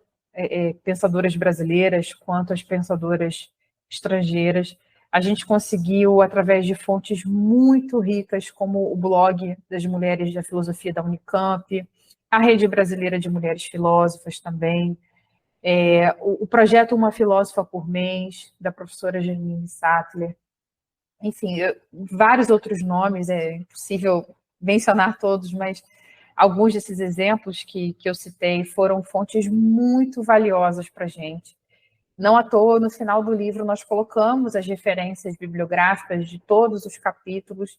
pensadoras brasileiras quanto as pensadoras estrangeiras. A gente conseguiu, através de fontes muito ricas, como o blog das mulheres da filosofia da Unicamp, a Rede Brasileira de Mulheres Filósofas também, o projeto Uma Filósofa por Mês, da professora Janine Sattler, enfim, vários outros nomes, é impossível mencionar todos, mas alguns desses exemplos que eu citei foram fontes muito valiosas para a gente. Não à toa, no final do livro, nós colocamos as referências bibliográficas de todos os capítulos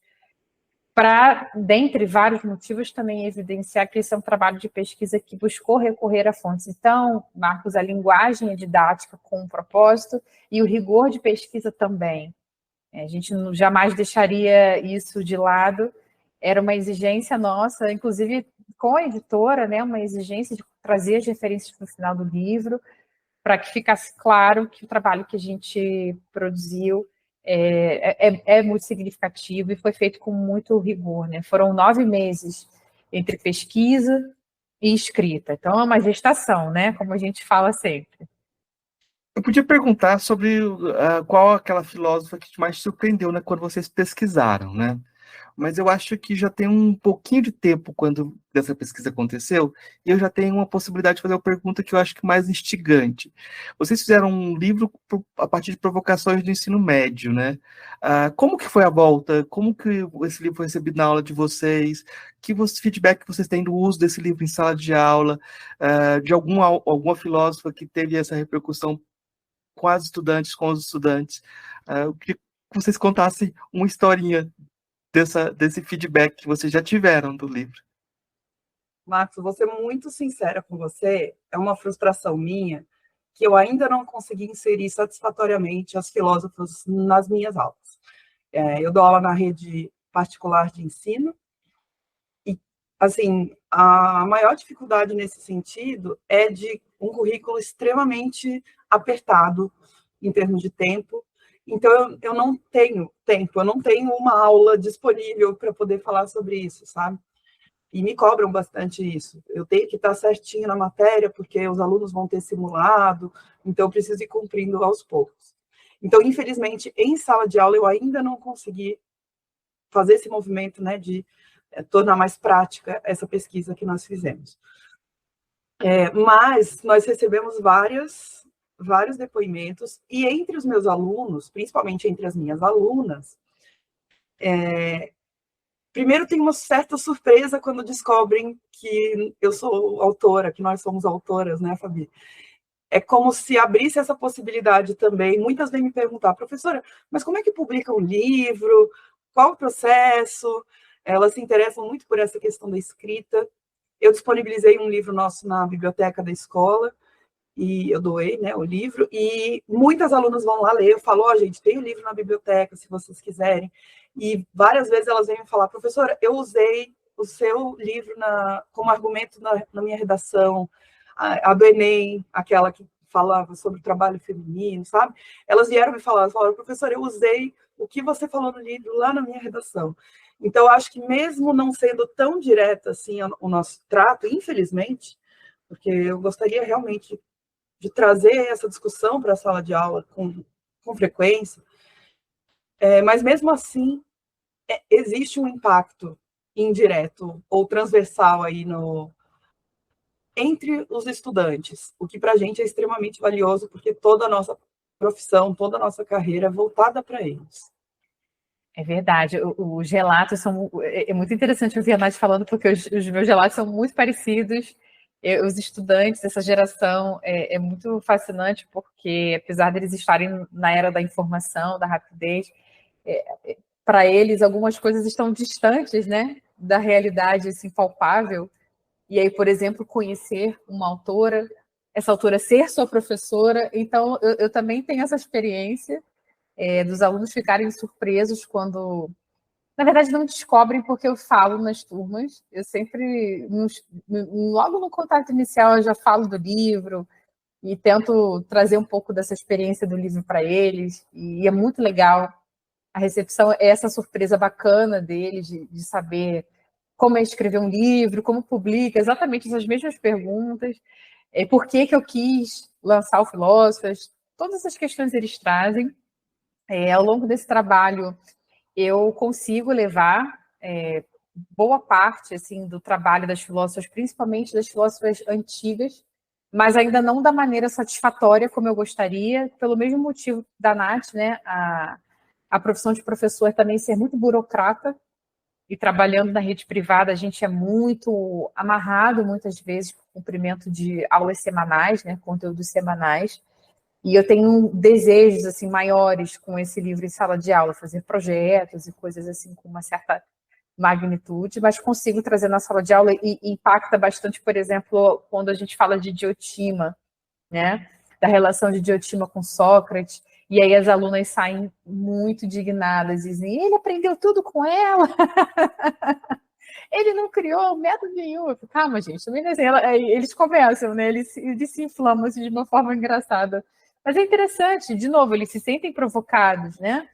para, dentre vários motivos, também evidenciar que esse é um trabalho de pesquisa que buscou recorrer a fontes. Então, Marcos, a linguagem é didática com um propósito e o rigor de pesquisa também. A gente jamais deixaria isso de lado. Era uma exigência nossa, inclusive com a editora, né, uma exigência de trazer as referências no final do livro, para que ficasse claro que o trabalho que a gente produziu é muito significativo e foi feito com muito rigor, né? Foram 9 meses entre pesquisa e escrita. Então, é uma gestação, né? Como a gente fala sempre. Eu podia perguntar sobre qual aquela filósofa que mais te surpreendeu, né, quando vocês pesquisaram, né? Mas eu acho que já tem um pouquinho de tempo quando essa pesquisa aconteceu, e eu já tenho uma possibilidade de fazer uma pergunta que eu acho que mais instigante. Vocês fizeram um livro a partir de provocações do ensino médio, né? Como que foi a volta? Como que esse livro foi recebido na aula de vocês? Que feedback vocês têm do uso desse livro em sala de aula? De alguma filósofa que teve essa repercussão com as estudantes, com os estudantes? Eu queria que vocês contassem uma historinha desse feedback que vocês já tiveram do livro. Marcos, vou ser muito sincera com você, é uma frustração minha que eu ainda não consegui inserir satisfatoriamente as filósofas nas minhas aulas. Eu dou aula na rede particular de ensino e, assim, a maior dificuldade nesse sentido é de um currículo extremamente apertado em termos de tempo. Então, eu não tenho tempo, eu não tenho uma aula disponível para poder falar sobre isso, sabe? E me cobram bastante isso. Eu tenho que estar certinho na matéria, porque os alunos vão ter simulado, então eu preciso ir cumprindo aos poucos. Então, infelizmente, em sala de aula, eu ainda não consegui fazer esse movimento, né, de tornar mais prática essa pesquisa que nós fizemos. Mas nós recebemos vários depoimentos, e entre os meus alunos, principalmente entre as minhas alunas, primeiro tem uma certa surpresa quando descobrem que eu sou autora, que nós somos autoras, né, Fabi? É como se abrisse essa possibilidade também. Muitas vêm me perguntar, professora, mas como é que publica um livro? Qual o processo? Elas se interessam muito por essa questão da escrita. Eu disponibilizei um livro nosso na biblioteca da escola, e eu doei, né, o livro, e muitas alunas vão lá ler. Eu falo, gente, tem o livro na biblioteca, se vocês quiserem. E várias vezes elas vêm me falar, professora, eu usei o seu livro como argumento na minha redação, a do Enem, aquela que falava sobre o trabalho feminino, sabe? Elas vieram me falar, falaram, professora, eu usei o que você falou no livro lá na minha redação. Então, eu acho que mesmo não sendo tão direta assim o nosso trato, infelizmente, porque eu gostaria realmente de trazer essa discussão para a sala de aula com frequência, mas mesmo assim, existe um impacto indireto ou transversal aí entre os estudantes, o que para a gente é extremamente valioso, porque toda a nossa profissão, toda a nossa carreira é voltada para eles. É verdade, os relatos são... É muito interessante ouvir a Nath falando, porque os meus relatos são muito parecidos. Os estudantes, essa geração, é muito fascinante, porque apesar deles estarem na era da informação, da rapidez, para eles algumas coisas estão distantes, né, da realidade assim, palpável. E aí, por exemplo, conhecer uma autora, essa autora ser sua professora. Então, eu também tenho essa experiência dos alunos ficarem surpresos quando, na verdade, não descobrem porque eu falo nas turmas. Eu sempre, logo no contato inicial, eu já falo do livro e tento trazer um pouco dessa experiência do livro para eles. E é muito legal. A recepção é essa surpresa bacana deles de saber como é escrever um livro, como publica, exatamente essas mesmas perguntas. Por que eu quis lançar o Filósofas? Todas essas questões eles trazem. Ao longo desse trabalho, eu consigo levar boa parte assim, do trabalho das filósofas, principalmente das filósofas antigas, mas ainda não da maneira satisfatória como eu gostaria, pelo mesmo motivo da Nath, né? A profissão de professor também ser muito burocrata, e trabalhando na rede privada, a gente é muito amarrado, muitas vezes, por cumprimento de aulas semanais, né? Conteúdos semanais. E eu tenho desejos assim maiores com esse livro em sala de aula, fazer projetos e coisas assim com uma certa magnitude, mas consigo trazer na sala de aula e impacta bastante, por exemplo, quando a gente fala de Diotima, né? Da relação de Diotima com Sócrates, e aí as alunas saem muito indignadas, dizem, ele aprendeu tudo com ela, ele não criou método nenhum. Eu falo, calma, gente, também assim, eles conversam, né? Eles se inflamam assim, de uma forma engraçada. Mas é interessante, de novo, eles se sentem provocados, né?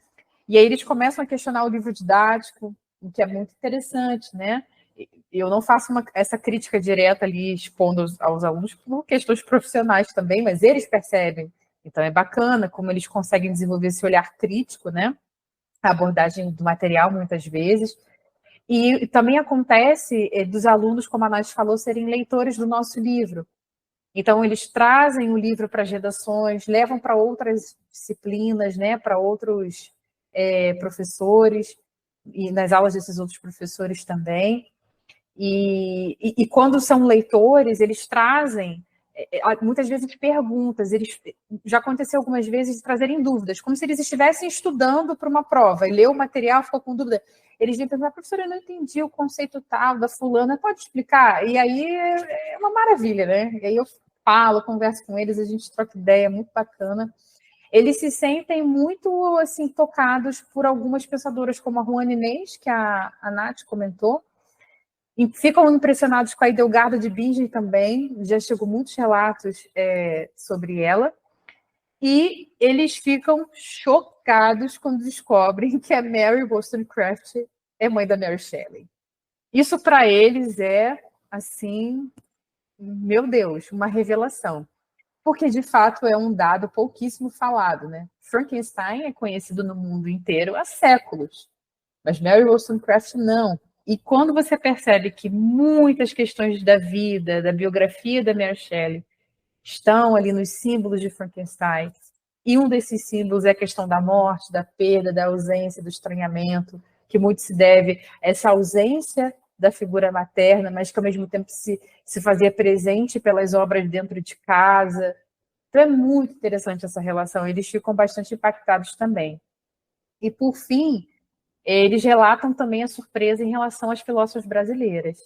E aí eles começam a questionar o livro didático, o que é muito interessante, né? Eu não faço essa crítica direta ali, expondo aos alunos por questões profissionais também, mas eles percebem. Então é bacana como eles conseguem desenvolver esse olhar crítico, né? A abordagem do material, muitas vezes. E também acontece dos alunos, como a Nath falou, serem leitores do nosso livro. Então, eles trazem o livro para as redações, levam para outras disciplinas, né, para outros professores, e nas aulas desses outros professores também. E quando são leitores, eles trazem, muitas vezes, perguntas. Já aconteceu algumas vezes de trazerem dúvidas, como se eles estivessem estudando para uma prova, e leu o material, ficou com dúvida. Eles vêm perguntar, professora, eu não entendi o conceito tal da fulana, pode explicar? E aí é uma maravilha, né? E aí eu falo, converso com eles, a gente troca ideia, é muito bacana. Eles se sentem muito assim, tocados por algumas pensadoras, como a Juana Inês, que a Nath comentou, E ficam impressionados com a Edelgarda de Bingen também, já chegou muitos relatos sobre ela, e eles ficam chocados quando descobrem que a Mary Wollstonecraft é mãe da Mary Shelley. Isso para eles é, assim, meu Deus, uma revelação. Porque, de fato, é um dado pouquíssimo falado, né? Frankenstein é conhecido no mundo inteiro há séculos, mas Mary Wollstonecraft não. E quando você percebe que muitas questões da vida, da biografia da Mary Shelley, estão ali nos símbolos de Frankenstein, e um desses símbolos é a questão da morte, da perda, da ausência, do estranhamento, que muito se deve a essa ausência da figura materna, mas que ao mesmo tempo se fazia presente pelas obras dentro de casa. Então é muito interessante essa relação, eles ficam bastante impactados também. E por fim, eles relatam também a surpresa em relação às filósofas brasileiras.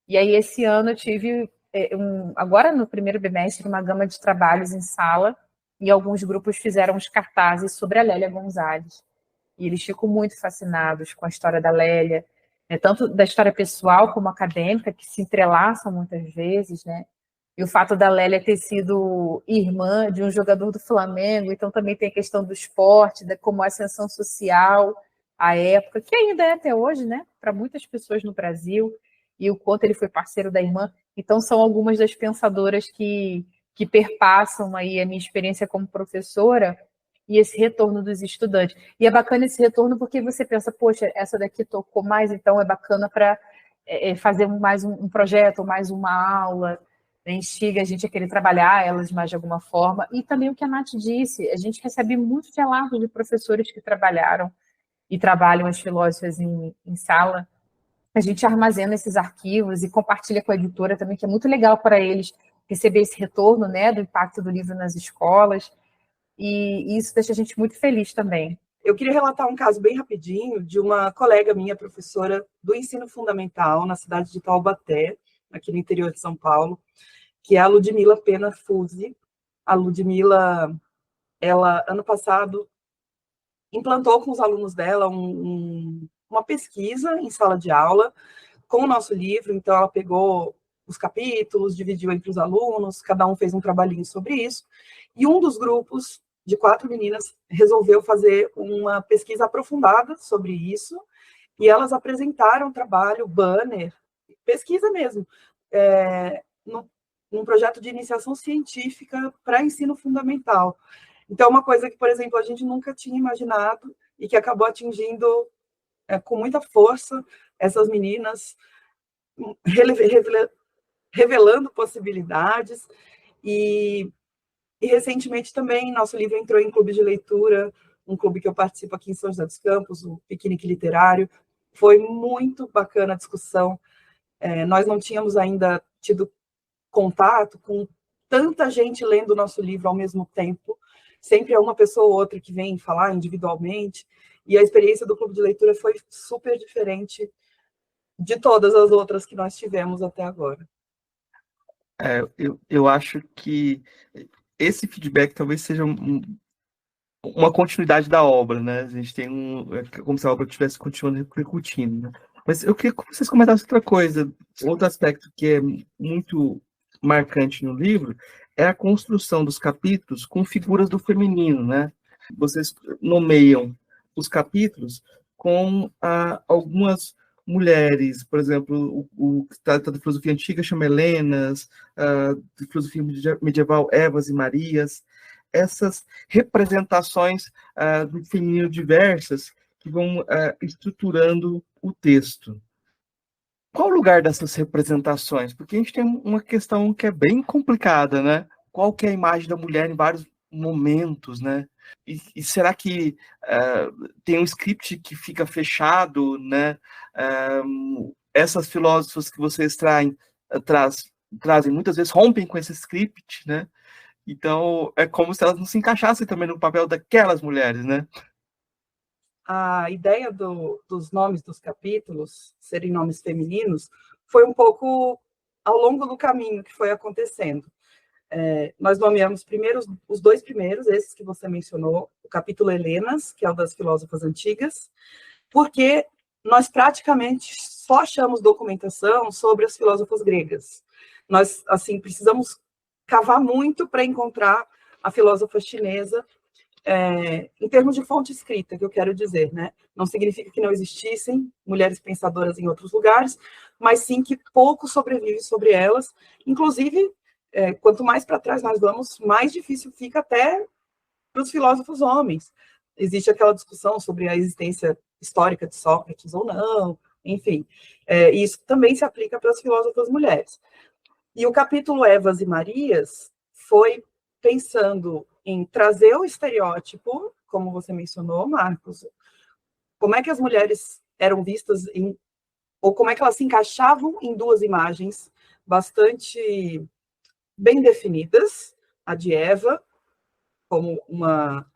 E aí esse ano eu tive, agora no primeiro bimestre, uma gama de trabalhos em sala, e alguns grupos fizeram os cartazes sobre a Lélia Gonzalez. E eles ficam muito fascinados com a história da Lélia, né, tanto da história pessoal como acadêmica, que se entrelaçam muitas vezes, né? E o fato da Lélia ter sido irmã de um jogador do Flamengo, então também tem a questão do esporte, como a ascensão social à época, que ainda é até hoje, né, para muitas pessoas no Brasil, e o quanto ele foi parceiro da irmã. Então são algumas das pensadoras que perpassam aí a minha experiência como professora, e esse retorno dos estudantes. E é bacana esse retorno porque você pensa, poxa, essa daqui tocou mais, então é bacana para fazer mais um projeto, ou mais uma aula, né? Instiga a gente a querer trabalhar elas mais de alguma forma. E também o que a Nath disse, a gente recebe muitos relatos de professores que trabalharam e trabalham as filósofas em sala. A gente armazena esses arquivos e compartilha com a editora também, que é muito legal para eles receber esse retorno, né, do impacto do livro nas escolas. E isso deixa a gente muito feliz também. Eu queria relatar um caso bem rapidinho de uma colega minha, professora do ensino fundamental na cidade de Taubaté, aqui no interior de São Paulo, que é a Ludmila Pena Fuzzi. A Ludmila, ela, ano passado, implantou com os alunos dela uma pesquisa em sala de aula com o nosso livro. Então, ela pegou os capítulos, dividiu entre os alunos, cada um fez um trabalhinho sobre isso, e um dos grupos de 4 meninas resolveu fazer uma pesquisa aprofundada sobre isso, e elas apresentaram o trabalho, banner, pesquisa mesmo, num projeto de iniciação científica para ensino fundamental. Então, uma coisa que, por exemplo, a gente nunca tinha imaginado e que acabou atingindo com muita força essas meninas, revelando possibilidades. E recentemente também nosso livro entrou em clube de leitura, um clube que eu participo aqui em São José dos Campos, o Piquenique Literário. Foi muito bacana a discussão. Nós não tínhamos ainda tido contato com tanta gente lendo o nosso livro ao mesmo tempo. Sempre é uma pessoa ou outra que vem falar individualmente, e a experiência do clube de leitura foi super diferente de todas as outras que nós tivemos até agora. Eu acho que esse feedback talvez seja uma continuidade da obra, né? A gente tem como se a obra estivesse continuando repercutindo, né? Mas eu queria que vocês comentassem outra coisa, outro aspecto que é muito marcante no livro é a construção dos capítulos com figuras do feminino, né? Vocês nomeiam os capítulos com algumas mulheres, por exemplo, o que trata da filosofia antiga chama Helenas, de filosofia medieval Evas e Marias, essas representações do feminino diversas que vão estruturando o texto. Qual o lugar dessas representações? Porque a gente tem uma questão que é bem complicada, né? Qual que é a imagem da mulher em vários momentos, né? E será que tem um script que fica fechado, né? Essas filósofas que vocês trazem muitas vezes rompem com esse script, né? Então é como se elas não se encaixassem também no papel daquelas mulheres, né? A ideia dos nomes dos capítulos serem nomes femininos foi um pouco ao longo do caminho que foi acontecendo. Nós nomeamos primeiro os 2 primeiros, esses que você mencionou, o capítulo Helenas, que é o das filósofas antigas, porque nós praticamente só achamos documentação sobre as filósofas gregas. Nós, assim, precisamos cavar muito para encontrar a filósofa chinesa, em termos de fonte escrita, que eu quero dizer, né? Não significa que não existissem mulheres pensadoras em outros lugares, mas sim que pouco sobrevive sobre elas. Inclusive, quanto mais para trás nós vamos, mais difícil fica até para os filósofos homens. Existe aquela discussão sobre a existência histórica de Sócrates ou não, enfim. Isso também se aplica para as filósofas mulheres. E o capítulo Evas e Marias foi pensando em trazer o estereótipo, como você mencionou, Marcos, como é que as mulheres eram vistas ou como é que elas se encaixavam em duas imagens bastante bem definidas, a de Eva, como uma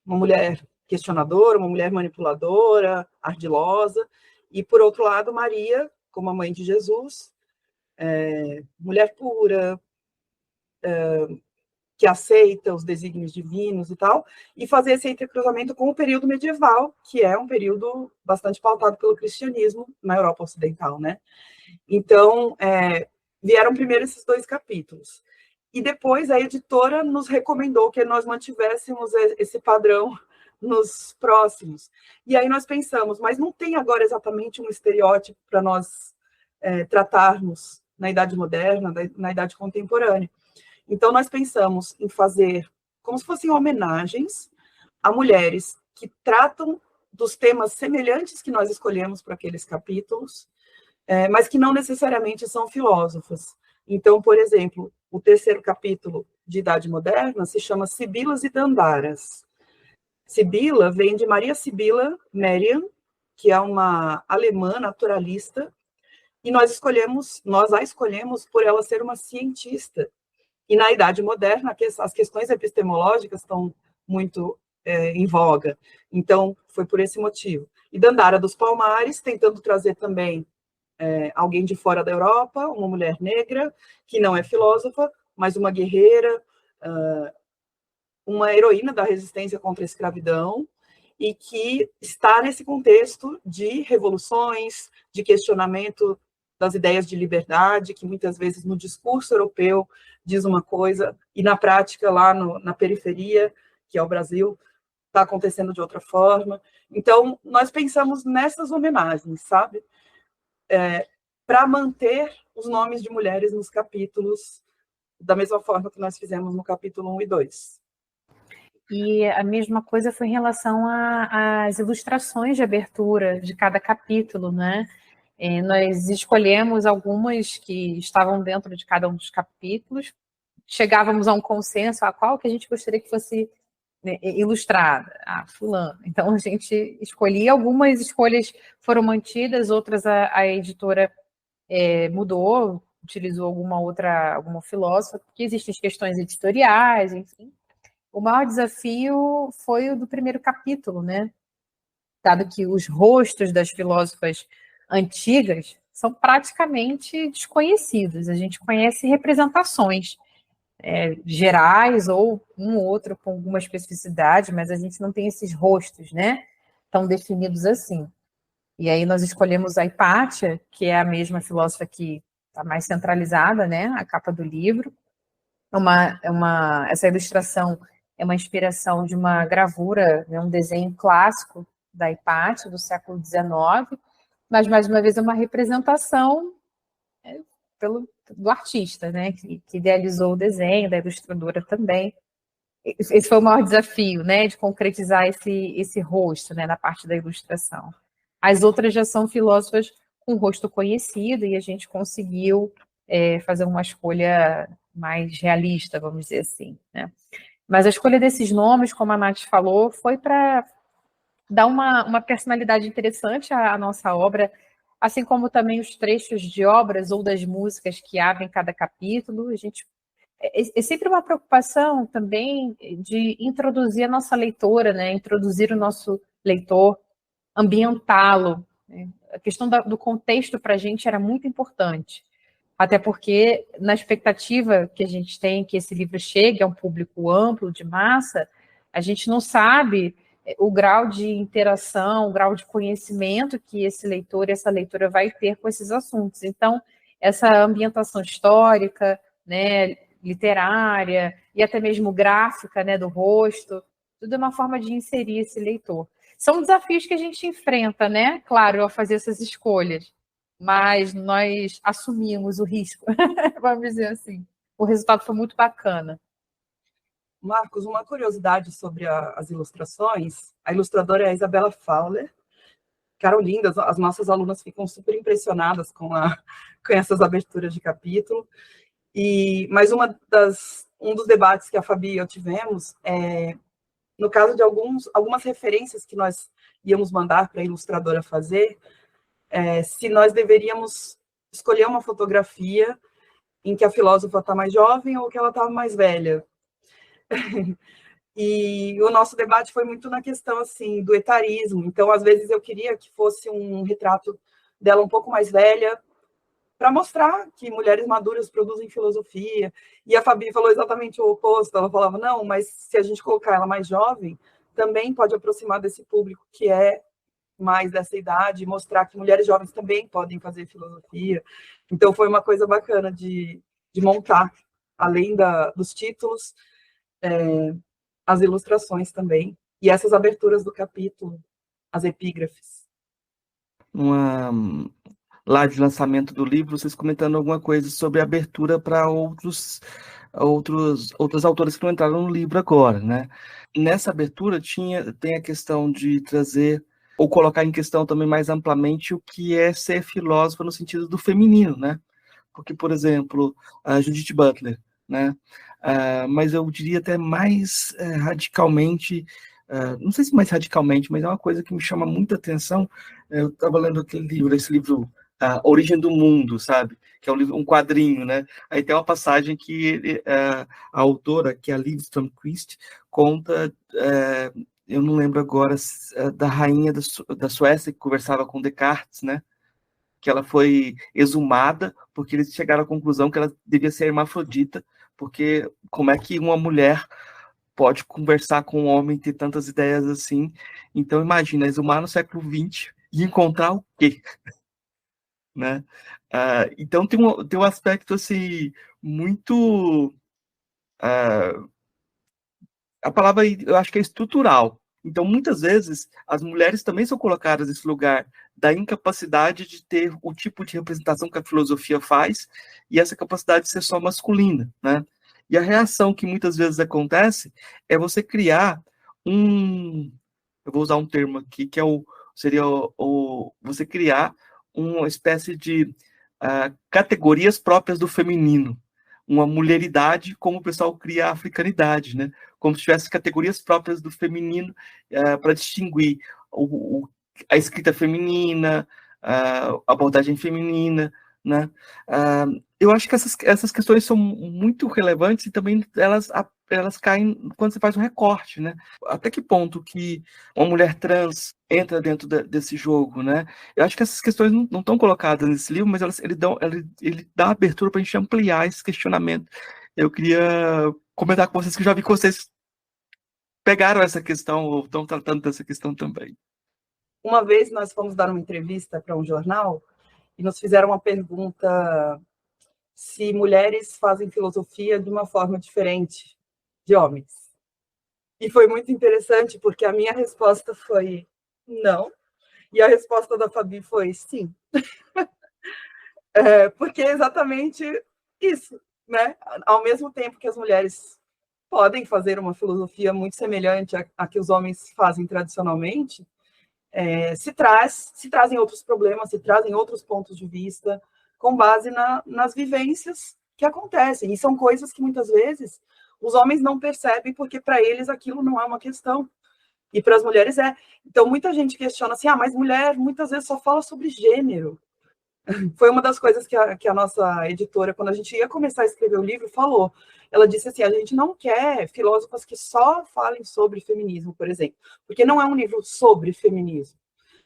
mulher questionadora, uma mulher manipuladora, ardilosa, e, por outro lado, Maria, como a mãe de Jesus, mulher pura, que aceita os desígnios divinos e tal, e fazer esse entrecruzamento com o período medieval, que é um período bastante pautado pelo cristianismo na Europa Ocidental, né? Então, vieram primeiro esses 2 capítulos. E depois a editora nos recomendou que nós mantivéssemos esse padrão nos próximos. E aí nós pensamos, mas não tem agora exatamente um estereótipo para nós tratarmos na Idade Moderna, na Idade Contemporânea. Então, nós pensamos em fazer como se fossem homenagens a mulheres que tratam dos temas semelhantes que nós escolhemos para aqueles capítulos, mas que não necessariamente são filósofas. Então, por exemplo, o 3º capítulo de Idade Moderna se chama Sibilas e Dandaras. Sibila vem de Maria Sibila Merian, que é uma alemã naturalista, e nós a escolhemos por ela ser uma cientista. E na Idade Moderna, as questões epistemológicas estão muito em voga. Então, foi por esse motivo. E Dandara dos Palmares, tentando trazer também alguém de fora da Europa, uma mulher negra, que não é filósofa, mas uma guerreira, uma heroína da resistência contra a escravidão, e que está nesse contexto de revoluções, de questionamento das ideias de liberdade, que muitas vezes no discurso europeu diz uma coisa, e na prática, lá na periferia, que é o Brasil, está acontecendo de outra forma. Então, nós pensamos nessas homenagens, sabe? Para manter os nomes de mulheres nos capítulos, da mesma forma que nós fizemos no capítulo 1 e 2. E a mesma coisa foi em relação às ilustrações de abertura de cada capítulo, né? Nós escolhemos algumas que estavam dentro de cada um dos capítulos, chegávamos a um consenso, a qual que a gente gostaria que fosse ilustrada, fulano. Então, a gente escolhia, algumas escolhas foram mantidas, outras a editora mudou, utilizou alguma filósofa, porque existem questões editoriais, enfim. O maior desafio foi o do primeiro capítulo, né? Dado que os rostos das filósofas antigas são praticamente desconhecidos. A gente conhece representações gerais ou um ou outro com alguma especificidade, mas a gente não tem esses rostos, né, tão definidos assim. E aí nós escolhemos a Hipátia, que é a mesma filósofa que está mais centralizada, né, a capa do livro. Essa ilustração é uma inspiração de uma gravura, né, um desenho clássico da Hipátia, do século XIX, mas, mais uma vez, é uma representação do artista, né, que idealizou o desenho, da ilustradora também. Esse foi o maior desafio, né, de concretizar esse rosto, né, na parte da ilustração. As outras já são filósofas com rosto conhecido e a gente conseguiu fazer uma escolha mais realista, vamos dizer assim, né. Mas a escolha desses nomes, como a Nath falou, foi para dar uma personalidade interessante à nossa obra, assim como também os trechos de obras ou das músicas que abrem cada capítulo. É sempre uma preocupação também de introduzir a nossa leitora, né? Introduzir o nosso leitor, ambientá-lo, né? A questão do contexto para a gente era muito importante, até porque na expectativa que a gente tem que esse livro chegue a um público amplo, de massa, a gente não sabe o grau de interação, o grau de conhecimento que esse leitor e essa leitora vai ter com esses assuntos. Então, essa ambientação histórica, né, literária e até mesmo gráfica, né, do rosto, tudo é uma forma de inserir esse leitor. São desafios que a gente enfrenta, né? Claro, ao fazer essas escolhas, mas nós assumimos o risco, vamos dizer assim. O resultado foi muito bacana. Marcos, uma curiosidade sobre as ilustrações. A ilustradora é a Isabela Fowler. Ficaram lindas, as nossas alunas ficam super impressionadas com essas aberturas de capítulo. Mas um dos debates que a Fabi e eu tivemos é, no caso de algumas referências que nós íamos mandar para a ilustradora fazer, se nós deveríamos escolher uma fotografia em que a filósofa está mais jovem ou que ela está mais velha. E o nosso debate foi muito na questão assim do etarismo. Então, às vezes, eu queria que fosse um retrato dela um pouco mais velha, para mostrar que mulheres maduras produzem filosofia. E a Fabi falou exatamente o oposto. Ela falava, não, mas se a gente colocar ela mais jovem, também pode aproximar desse público que é mais dessa idade, e mostrar que mulheres jovens também podem fazer filosofia. Então, foi uma coisa bacana de montar, além dos títulos, as ilustrações também, e essas aberturas do capítulo, as epígrafes. Uma live de lançamento do livro, vocês comentando alguma coisa sobre a abertura para outros autores que não entraram no livro agora, né? Nessa abertura tem a questão de trazer ou colocar em questão também mais amplamente o que é ser filósofa no sentido do feminino, né? Porque, por exemplo, a Judith Butler, né? Mas eu diria até mais radicalmente, não sei se mais radicalmente, mas é uma coisa que me chama muita atenção. Eu estava lendo esse livro, A Origem do Mundo, sabe? Que é um quadrinho, né? Aí tem uma passagem que a autora, que é a Liv Strömquist, conta, eu não lembro agora, da rainha da Suécia que conversava com Descartes, né? Que ela foi exumada porque eles chegaram à conclusão que ela devia ser hermafrodita, porque como é que uma mulher pode conversar com um homem e ter tantas ideias assim? Então, imagina, exumar no século XX e encontrar o quê? Né? Então, tem um aspecto assim, muito... a palavra, eu acho que é estrutural. Então, muitas vezes, as mulheres também são colocadas nesse lugar da incapacidade de ter o tipo de representação que a filosofia faz e essa capacidade de ser só masculina, né? E a reação que muitas vezes acontece é você criar eu vou usar um termo aqui, que seria você criar uma espécie de categorias próprias do feminino, uma mulheridade, como o pessoal cria a africanidade, né? Como se tivesse categorias próprias do feminino para distinguir a escrita feminina, a abordagem feminina, né? Eu acho que essas questões são muito relevantes e também elas caem quando você faz um recorte, né? Até que ponto que uma mulher trans entra dentro desse jogo, né? Eu acho que essas questões não estão colocadas nesse livro, mas ele dá abertura para a gente ampliar esse questionamento. Eu queria comentar com vocês que eu já vi que vocês pegaram essa questão ou estão tratando dessa questão também. Uma vez nós fomos dar uma entrevista para um jornal e nos fizeram uma pergunta se mulheres fazem filosofia de uma forma diferente de homens. E foi muito interessante, porque a minha resposta foi não, e a resposta da Fabi foi sim. Porque é exatamente isso, né? Ao mesmo tempo que as mulheres podem fazer uma filosofia muito semelhante à que os homens fazem tradicionalmente, se trazem outros problemas, se trazem outros pontos de vista, com base nas vivências que acontecem. E são coisas que, muitas vezes, os homens não percebem, porque, para eles, aquilo não é uma questão. E, para as mulheres, é. Então, muita gente questiona assim, mas mulher, muitas vezes, só fala sobre gênero. Foi uma das coisas que a nossa editora, quando a gente ia começar a escrever o livro, falou. Ela disse assim, a gente não quer filósofas que só falem sobre feminismo, por exemplo, porque não é um livro sobre feminismo.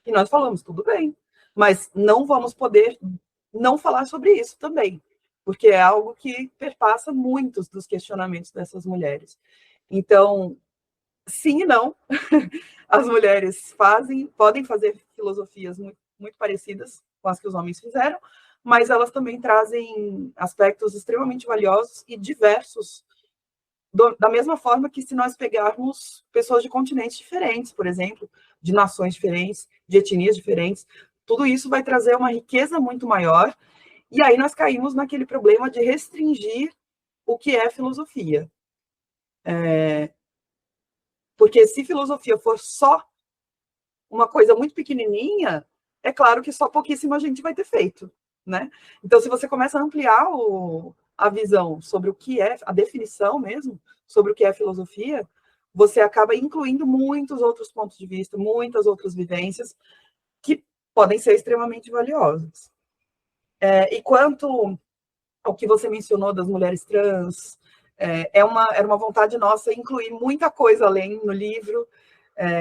E nós falamos, tudo bem, mas não vamos poder não falar sobre isso também, porque é algo que perpassa muitos dos questionamentos dessas mulheres. Então, sim e não. As mulheres podem fazer filosofias muito, muito parecidas com as que os homens fizeram, mas elas também trazem aspectos extremamente valiosos e diversos, da mesma forma que se nós pegarmos pessoas de continentes diferentes, por exemplo, de nações diferentes, de etnias diferentes, tudo isso vai trazer uma riqueza muito maior, e aí nós caímos naquele problema de restringir o que é filosofia. Porque se filosofia for só uma coisa muito pequenininha, é claro que só pouquíssima gente vai ter feito, né? Então, se você começa a ampliar a visão sobre o que é, a definição mesmo, sobre o que é filosofia, você acaba incluindo muitos outros pontos de vista, muitas outras vivências que podem ser extremamente valiosas. E quanto ao que você mencionou das mulheres trans, era uma vontade nossa incluir muita coisa além no livro.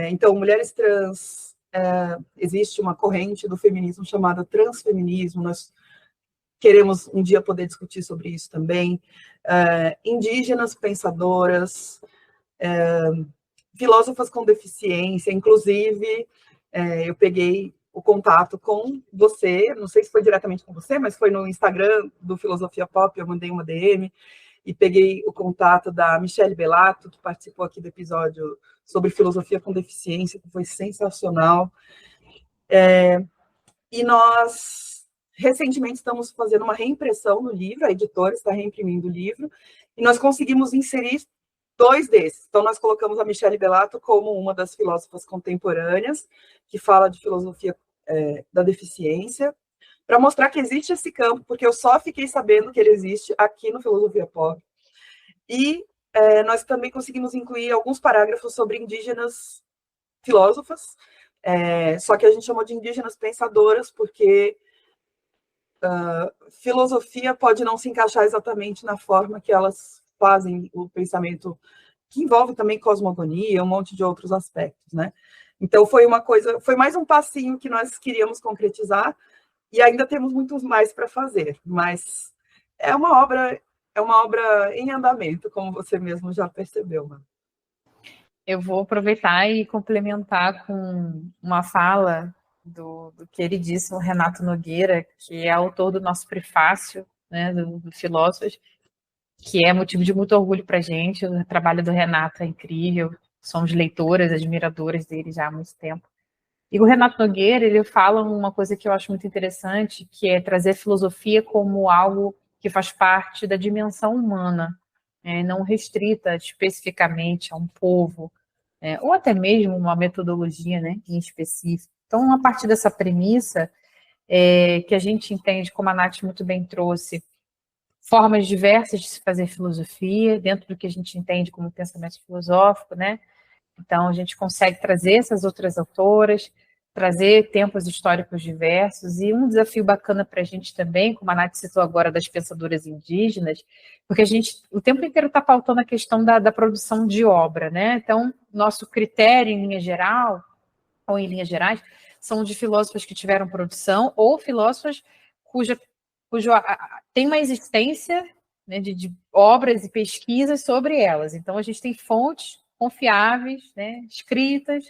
Então, mulheres trans, existe uma corrente do feminismo chamada transfeminismo, nós queremos um dia poder discutir sobre isso também. Indígenas pensadoras, filósofas com deficiência, inclusive, eu peguei o contato com você, não sei se foi diretamente com você, mas foi no Instagram do Filosofia Pop, eu mandei uma DM, e peguei o contato da Michelle Bellato, que participou aqui do episódio sobre filosofia com deficiência, que foi sensacional. E nós, recentemente, estamos fazendo uma reimpressão do livro, a editora está reimprimindo o livro, e nós conseguimos inserir 2 desses. Então, nós colocamos a Michelle Bellato como uma das filósofas contemporâneas, que fala de filosofia da deficiência, para mostrar que existe esse campo, porque eu só fiquei sabendo que ele existe aqui no Filosofia Pop. E nós também conseguimos incluir alguns parágrafos sobre indígenas filósofas, só que a gente chamou de indígenas pensadoras, porque filosofia pode não se encaixar exatamente na forma que elas fazem o pensamento, que envolve também cosmogonia, um monte de outros aspectos, né? Então, foi mais um passinho que nós queríamos concretizar, e ainda temos muito mais para fazer, mas é uma obra em andamento, como você mesmo já percebeu, né? Eu vou aproveitar e complementar com uma fala do queridíssimo Renato Nogueira, que é autor do nosso prefácio, né, do Filósofos, que é motivo de muito orgulho para a gente. O trabalho do Renato é incrível, somos leitoras, admiradoras dele já há muito tempo. E o Renato Nogueira, ele fala uma coisa que eu acho muito interessante, que é trazer a filosofia como algo que faz parte da dimensão humana, não restrita especificamente a um povo, ou até mesmo uma metodologia, né, em específico. Então, a partir dessa premissa, que a gente entende, como a Nath muito bem trouxe, formas diversas de se fazer filosofia, dentro do que a gente entende como pensamento filosófico, né? Então, a gente consegue trazer essas outras autoras, trazer tempos históricos diversos, e um desafio bacana para a gente também, como a Nath citou agora, das pensadoras indígenas, porque a gente o tempo inteiro está pautando a questão da produção de obra, né? Então, nosso critério, em linha geral, ou em linhas gerais, são de filósofos que tiveram produção, ou filósofos cujo tem uma existência, né, de obras e pesquisas sobre elas. Então, a gente tem fontes confiáveis, né, escritas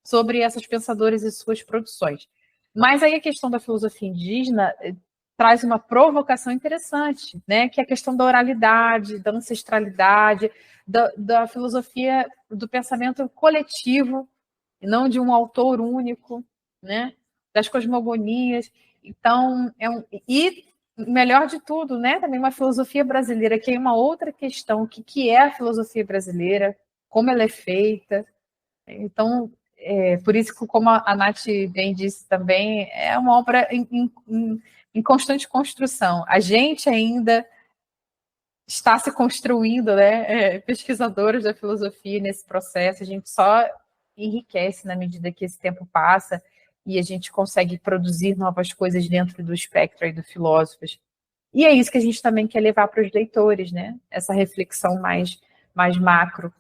sobre essas pensadoras e suas produções. Mas aí a questão da filosofia indígena traz uma provocação interessante, né, que é a questão da oralidade, da ancestralidade, da filosofia do pensamento coletivo, e não de um autor único, né, das cosmogonias. Então, e melhor de tudo, né, também uma filosofia brasileira, que é uma outra questão, que é a filosofia brasileira, como ela é feita. Então, por isso que, como a Nath bem disse também, é uma obra em constante construção. A gente ainda está se construindo, né, pesquisadores da filosofia nesse processo, a gente só enriquece na medida que esse tempo passa e a gente consegue produzir novas coisas dentro do espectro aí do filósofos. E é isso que a gente também quer levar para os leitores, né? Essa reflexão mais macro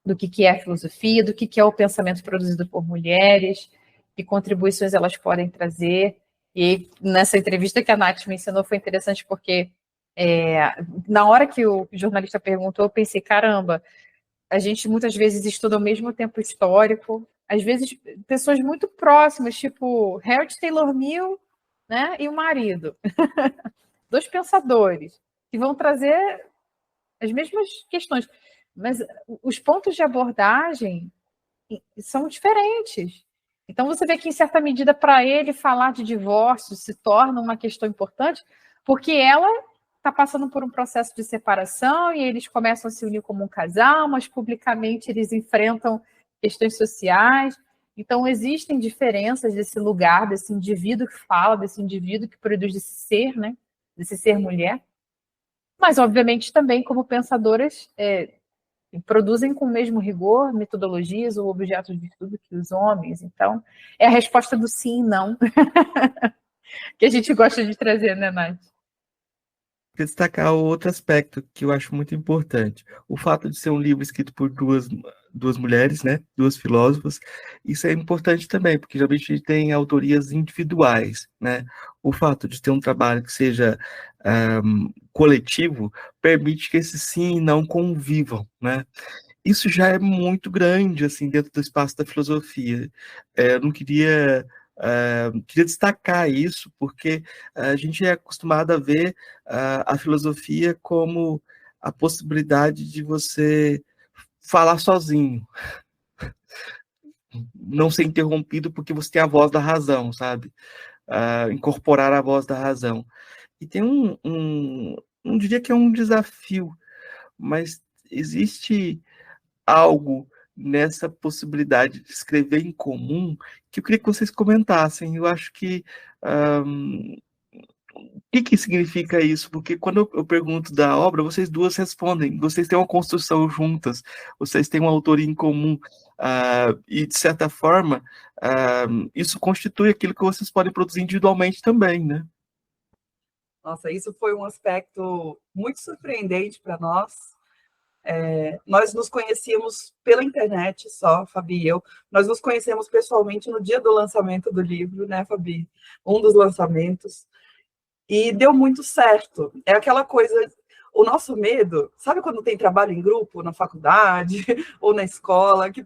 do que é a filosofia, do que é o pensamento produzido por mulheres, que contribuições elas podem trazer. E nessa entrevista que a Nath mencionou foi interessante porque na hora que o jornalista perguntou, eu pensei, caramba, a gente muitas vezes estuda ao mesmo tempo histórico, às vezes pessoas muito próximas, tipo Harold Taylor Mill, né, e o marido, dois pensadores, que vão trazer as mesmas questões, mas os pontos de abordagem são diferentes. Então, você vê que, em certa medida, para ele, falar de divórcio se torna uma questão importante, porque ela está passando por um processo de separação e eles começam a se unir como um casal, mas publicamente eles enfrentam questões sociais. Então, existem diferenças desse lugar, desse indivíduo que fala, desse indivíduo que produz esse ser, né? Desse ser mulher. Mas, obviamente, também, como pensadoras, produzem com o mesmo rigor metodologias ou objetos de estudo que os homens. Então, é a resposta do sim e não que a gente gosta de trazer, né, Nath? Destacar o outro aspecto que eu acho muito importante. O fato de ser um livro escrito por duas mulheres, né? Duas filósofas. Isso é importante também, porque geralmente a gente tem autorias individuais, né? O fato de ter um trabalho que seja coletivo permite que esse sim e não convivam, né? Isso já é muito grande, assim, dentro do espaço da filosofia. Eu não queria destacar isso, porque a gente é acostumado a ver a filosofia como a possibilidade de você falar sozinho, não ser interrompido porque você tem a voz da razão, sabe? Incorporar a voz da razão. E tem não diria que é um desafio, mas existe algo nessa possibilidade de escrever em comum que eu queria que vocês comentassem. Eu acho que o que significa isso? Porque quando eu pergunto da obra, vocês duas respondem, vocês têm uma construção juntas, vocês têm uma autoria em comum, e de certa forma isso constitui aquilo que vocês podem produzir individualmente também, né? Nossa, isso foi um aspecto muito surpreendente para nós. Nós nos conhecíamos pela internet só, Fabi e eu. Nós nos conhecemos pessoalmente no dia do lançamento do livro, né, Fabi? Um dos lançamentos. E deu muito certo. É aquela coisa, o nosso medo, sabe quando tem trabalho em grupo, na faculdade ou na escola, que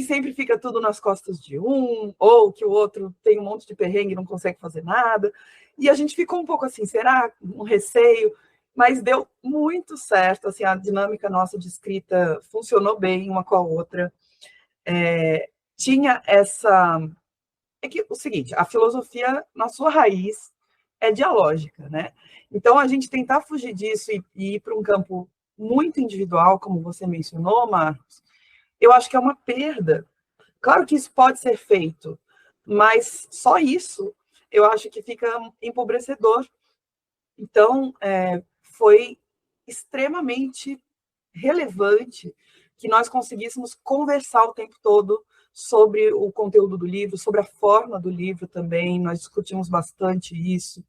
sempre fica tudo nas costas de um, ou que o outro tem um monte de perrengue e não consegue fazer nada. E a gente ficou um pouco assim, será? Um receio. Mas deu muito certo, assim, a dinâmica nossa de escrita funcionou bem uma com a outra. Tinha essa... É que o seguinte, a filosofia, na sua raiz, é dialógica, né? Então, a gente tentar fugir disso e ir para um campo muito individual, como você mencionou, Marcos, eu acho que é uma perda. Claro que isso pode ser feito, mas só isso eu acho que fica empobrecedor. Então, foi extremamente relevante que nós conseguíssemos conversar o tempo todo sobre o conteúdo do livro, sobre a forma do livro também, nós discutimos bastante isso.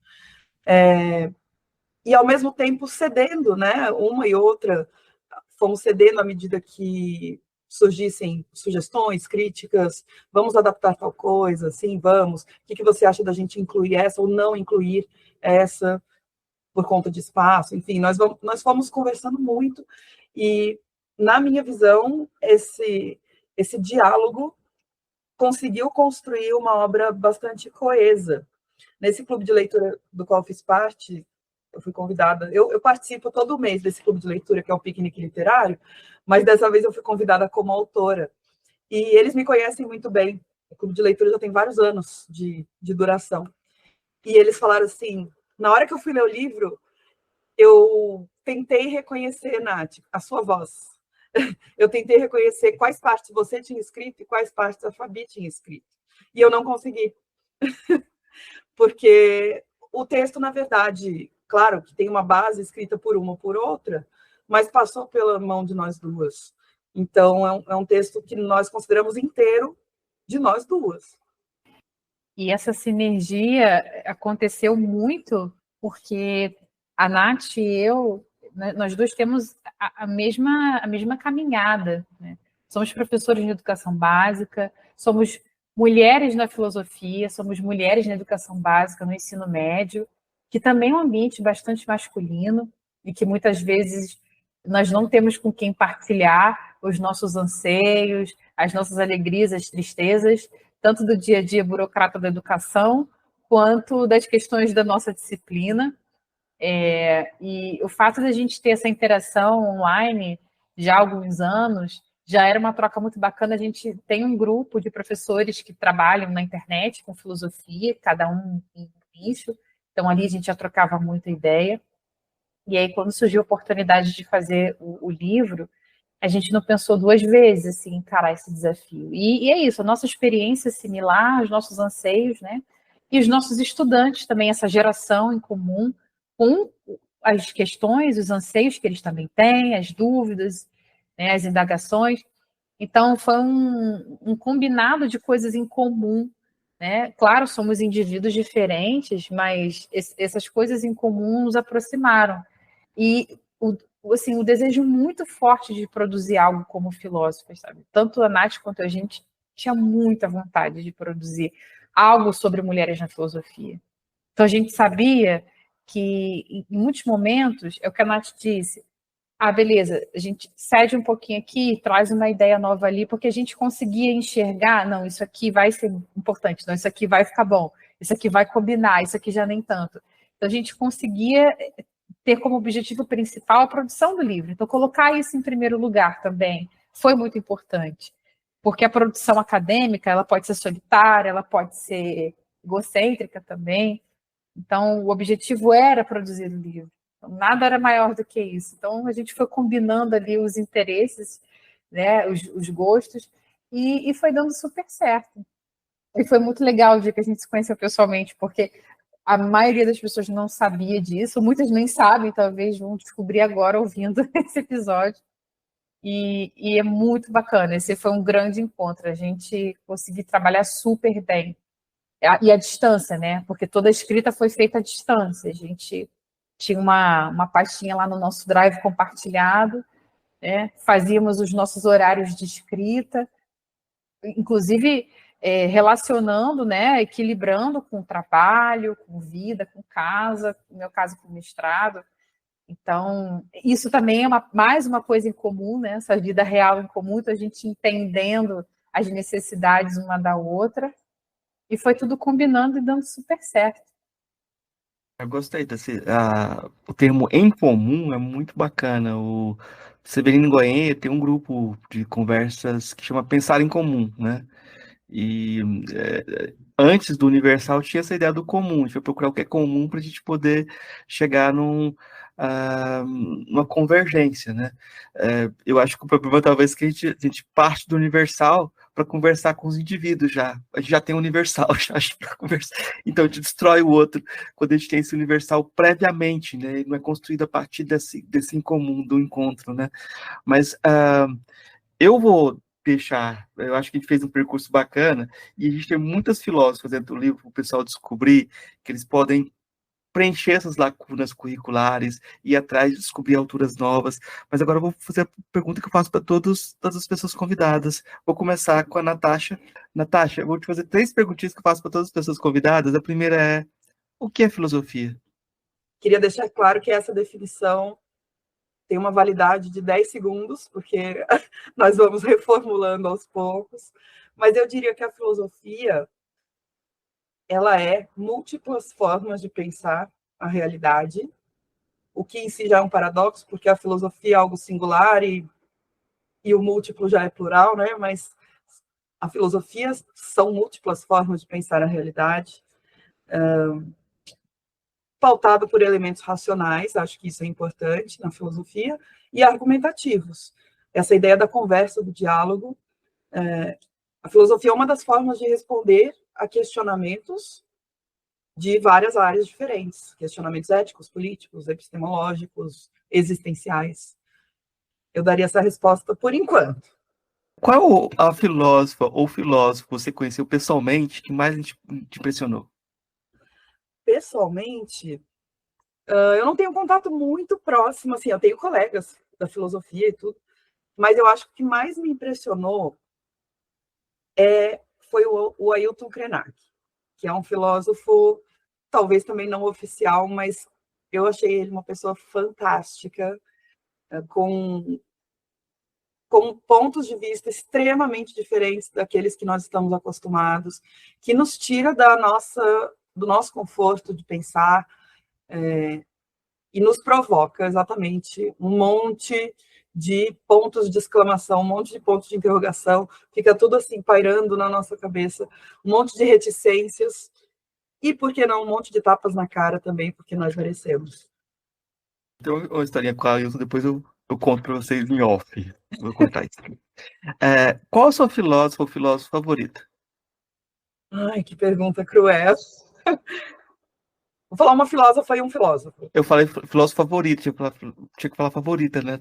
E, ao mesmo tempo, cedendo, né? Uma e outra, fomos cedendo à medida que surgissem sugestões, críticas, vamos adaptar tal coisa, sim, vamos. O que você acha da gente incluir essa ou não incluir essa por conta de espaço? Enfim, nós fomos conversando muito e, na minha visão, esse diálogo conseguiu construir uma obra bastante coesa. Nesse clube de leitura do qual fiz parte, eu fui convidada, eu participo todo mês desse clube de leitura, que é o Piquenique Literário, mas dessa vez eu fui convidada como autora. E eles me conhecem muito bem. O clube de leitura já tem vários anos de duração. E eles falaram assim, na hora que eu fui ler o livro, eu tentei reconhecer, Nath, a sua voz. Eu tentei reconhecer quais partes você tinha escrito e quais partes a Fabi tinha escrito. E eu não consegui. Porque o texto, na verdade, claro que tem uma base escrita por uma ou por outra, mas passou pela mão de nós duas. Então, é um texto que nós consideramos inteiro de nós duas. E essa sinergia aconteceu muito porque a Nath e eu, nós dois temos a mesma caminhada, né? Somos professores de educação básica, somos mulheres na filosofia, somos mulheres na educação básica, no ensino médio, que também é um ambiente bastante masculino e que muitas vezes nós não temos com quem partilhar os nossos anseios, as nossas alegrias, as tristezas, tanto do dia a dia burocrata da educação, quanto das questões da nossa disciplina. E o fato de a gente ter essa interação online já há alguns anos já era uma troca muito bacana. A gente tem um grupo de professores que trabalham na internet com filosofia, cada um em um nicho, então ali a gente já trocava muita ideia. E aí, quando surgiu a oportunidade de fazer o livro, a gente não pensou duas vezes assim, encarar esse desafio. E é isso, a nossa experiência similar, os nossos anseios, né? E os nossos estudantes também, essa geração em comum, com as questões, os anseios que eles também têm, as dúvidas, né, as indagações. Então, foi um combinado de coisas em comum, né? Claro, somos indivíduos diferentes, mas essas coisas em comum nos aproximaram. E assim, o desejo muito forte de produzir algo como filósofos, sabe? Tanto a Nath quanto a gente tinha muita vontade de produzir algo sobre mulheres na filosofia. Então, a gente sabia que, em muitos momentos, é o que a Nath disse, beleza, a gente cede um pouquinho aqui, traz uma ideia nova ali, porque a gente conseguia enxergar, não, isso aqui vai ser importante, não, isso aqui vai ficar bom, isso aqui vai combinar, isso aqui já nem tanto. Então, a gente conseguia ter como objetivo principal a produção do livro. Então, colocar isso em primeiro lugar também foi muito importante, porque a produção acadêmica, ela pode ser solitária, ela pode ser egocêntrica também. Então, o objetivo era produzir o livro. Então, nada era maior do que isso. Então, a gente foi combinando ali os interesses, né, os gostos, e foi dando super certo. E foi muito legal o dia que a gente se conheceu pessoalmente, porque a maioria das pessoas não sabia disso, muitas nem sabem, talvez vão descobrir agora ouvindo esse episódio. E é muito bacana, esse foi um grande encontro, a gente conseguiu trabalhar super bem. E a distância, né? Porque toda a escrita foi feita à distância. A gente tinha uma pastinha lá no nosso Drive compartilhado, né? Fazíamos os nossos horários de escrita, inclusive relacionando, né? Equilibrando com trabalho, com vida, com casa, no meu caso, com mestrado. Então, isso também é mais uma coisa em comum, né? Essa vida real em comum, então a gente entendendo as necessidades uma da outra. E foi tudo combinando e dando super certo. Eu gostei o termo em comum é muito bacana. O Severino Goenha tem um grupo de conversas que chama Pensar em Comum, né? E antes do universal tinha essa ideia do comum. A gente vai procurar o que é comum para a gente poder chegar numa convergência, né? Eu acho que o problema talvez é que a gente parte do universal para conversar com os indivíduos já. A gente já tem o universal, já para conversar. Então a gente destrói o outro quando a gente tem esse universal previamente, né? Não é construído a partir desse incomum do encontro, né? Mas eu vou deixar, eu acho que a gente fez um percurso bacana e a gente tem muitas filósofas dentro do livro para o pessoal descobrir que eles podem preencher essas lacunas curriculares, ir atrás de descobrir autoras novas. Mas agora eu vou fazer a pergunta que eu faço para todas as pessoas convidadas. Vou começar com a Natasha. Natasha, eu vou te fazer 3 perguntinhas que eu faço para todas as pessoas convidadas. A primeira é: o que é filosofia? Queria deixar claro que essa definição tem uma validade de 10 segundos, porque nós vamos reformulando aos poucos. Mas eu diria que a filosofia, ela é múltiplas formas de pensar a realidade, o que em si já é um paradoxo, porque a filosofia é algo singular e o múltiplo já é plural, né? Mas a filosofia são múltiplas formas de pensar a realidade, pautado por elementos racionais, acho que isso é importante na filosofia, e argumentativos. Essa ideia da conversa, do diálogo. A filosofia é uma das formas de responder a questionamentos de várias áreas diferentes, questionamentos éticos, políticos, epistemológicos, existenciais. Eu daria essa resposta por enquanto. Qual a filósofa ou filósofo você conheceu pessoalmente que mais te impressionou? Pessoalmente, eu não tenho contato muito próximo, assim, eu tenho colegas da filosofia e tudo, mas eu acho que o que mais me impressionou foi o Ailton Krenak, que é um filósofo, talvez também não oficial, mas eu achei ele uma pessoa fantástica, com com pontos de vista extremamente diferentes daqueles que nós estamos acostumados, que nos tira do nosso conforto de pensar, e nos provoca exatamente um monte de pontos de exclamação, um monte de pontos de interrogação, fica tudo assim pairando na nossa cabeça, um monte de reticências, e por que não um monte de tapas na cara também, porque nós merecemos. Então, uma historinha com a Ailton, depois eu conto para vocês em off. Vou contar isso. Qual a sua filósofa ou filósofo favorita? Ai, que pergunta cruel. Vou falar uma filósofa e um filósofo. Eu falei filósofo favorito, tinha que falar favorita, né?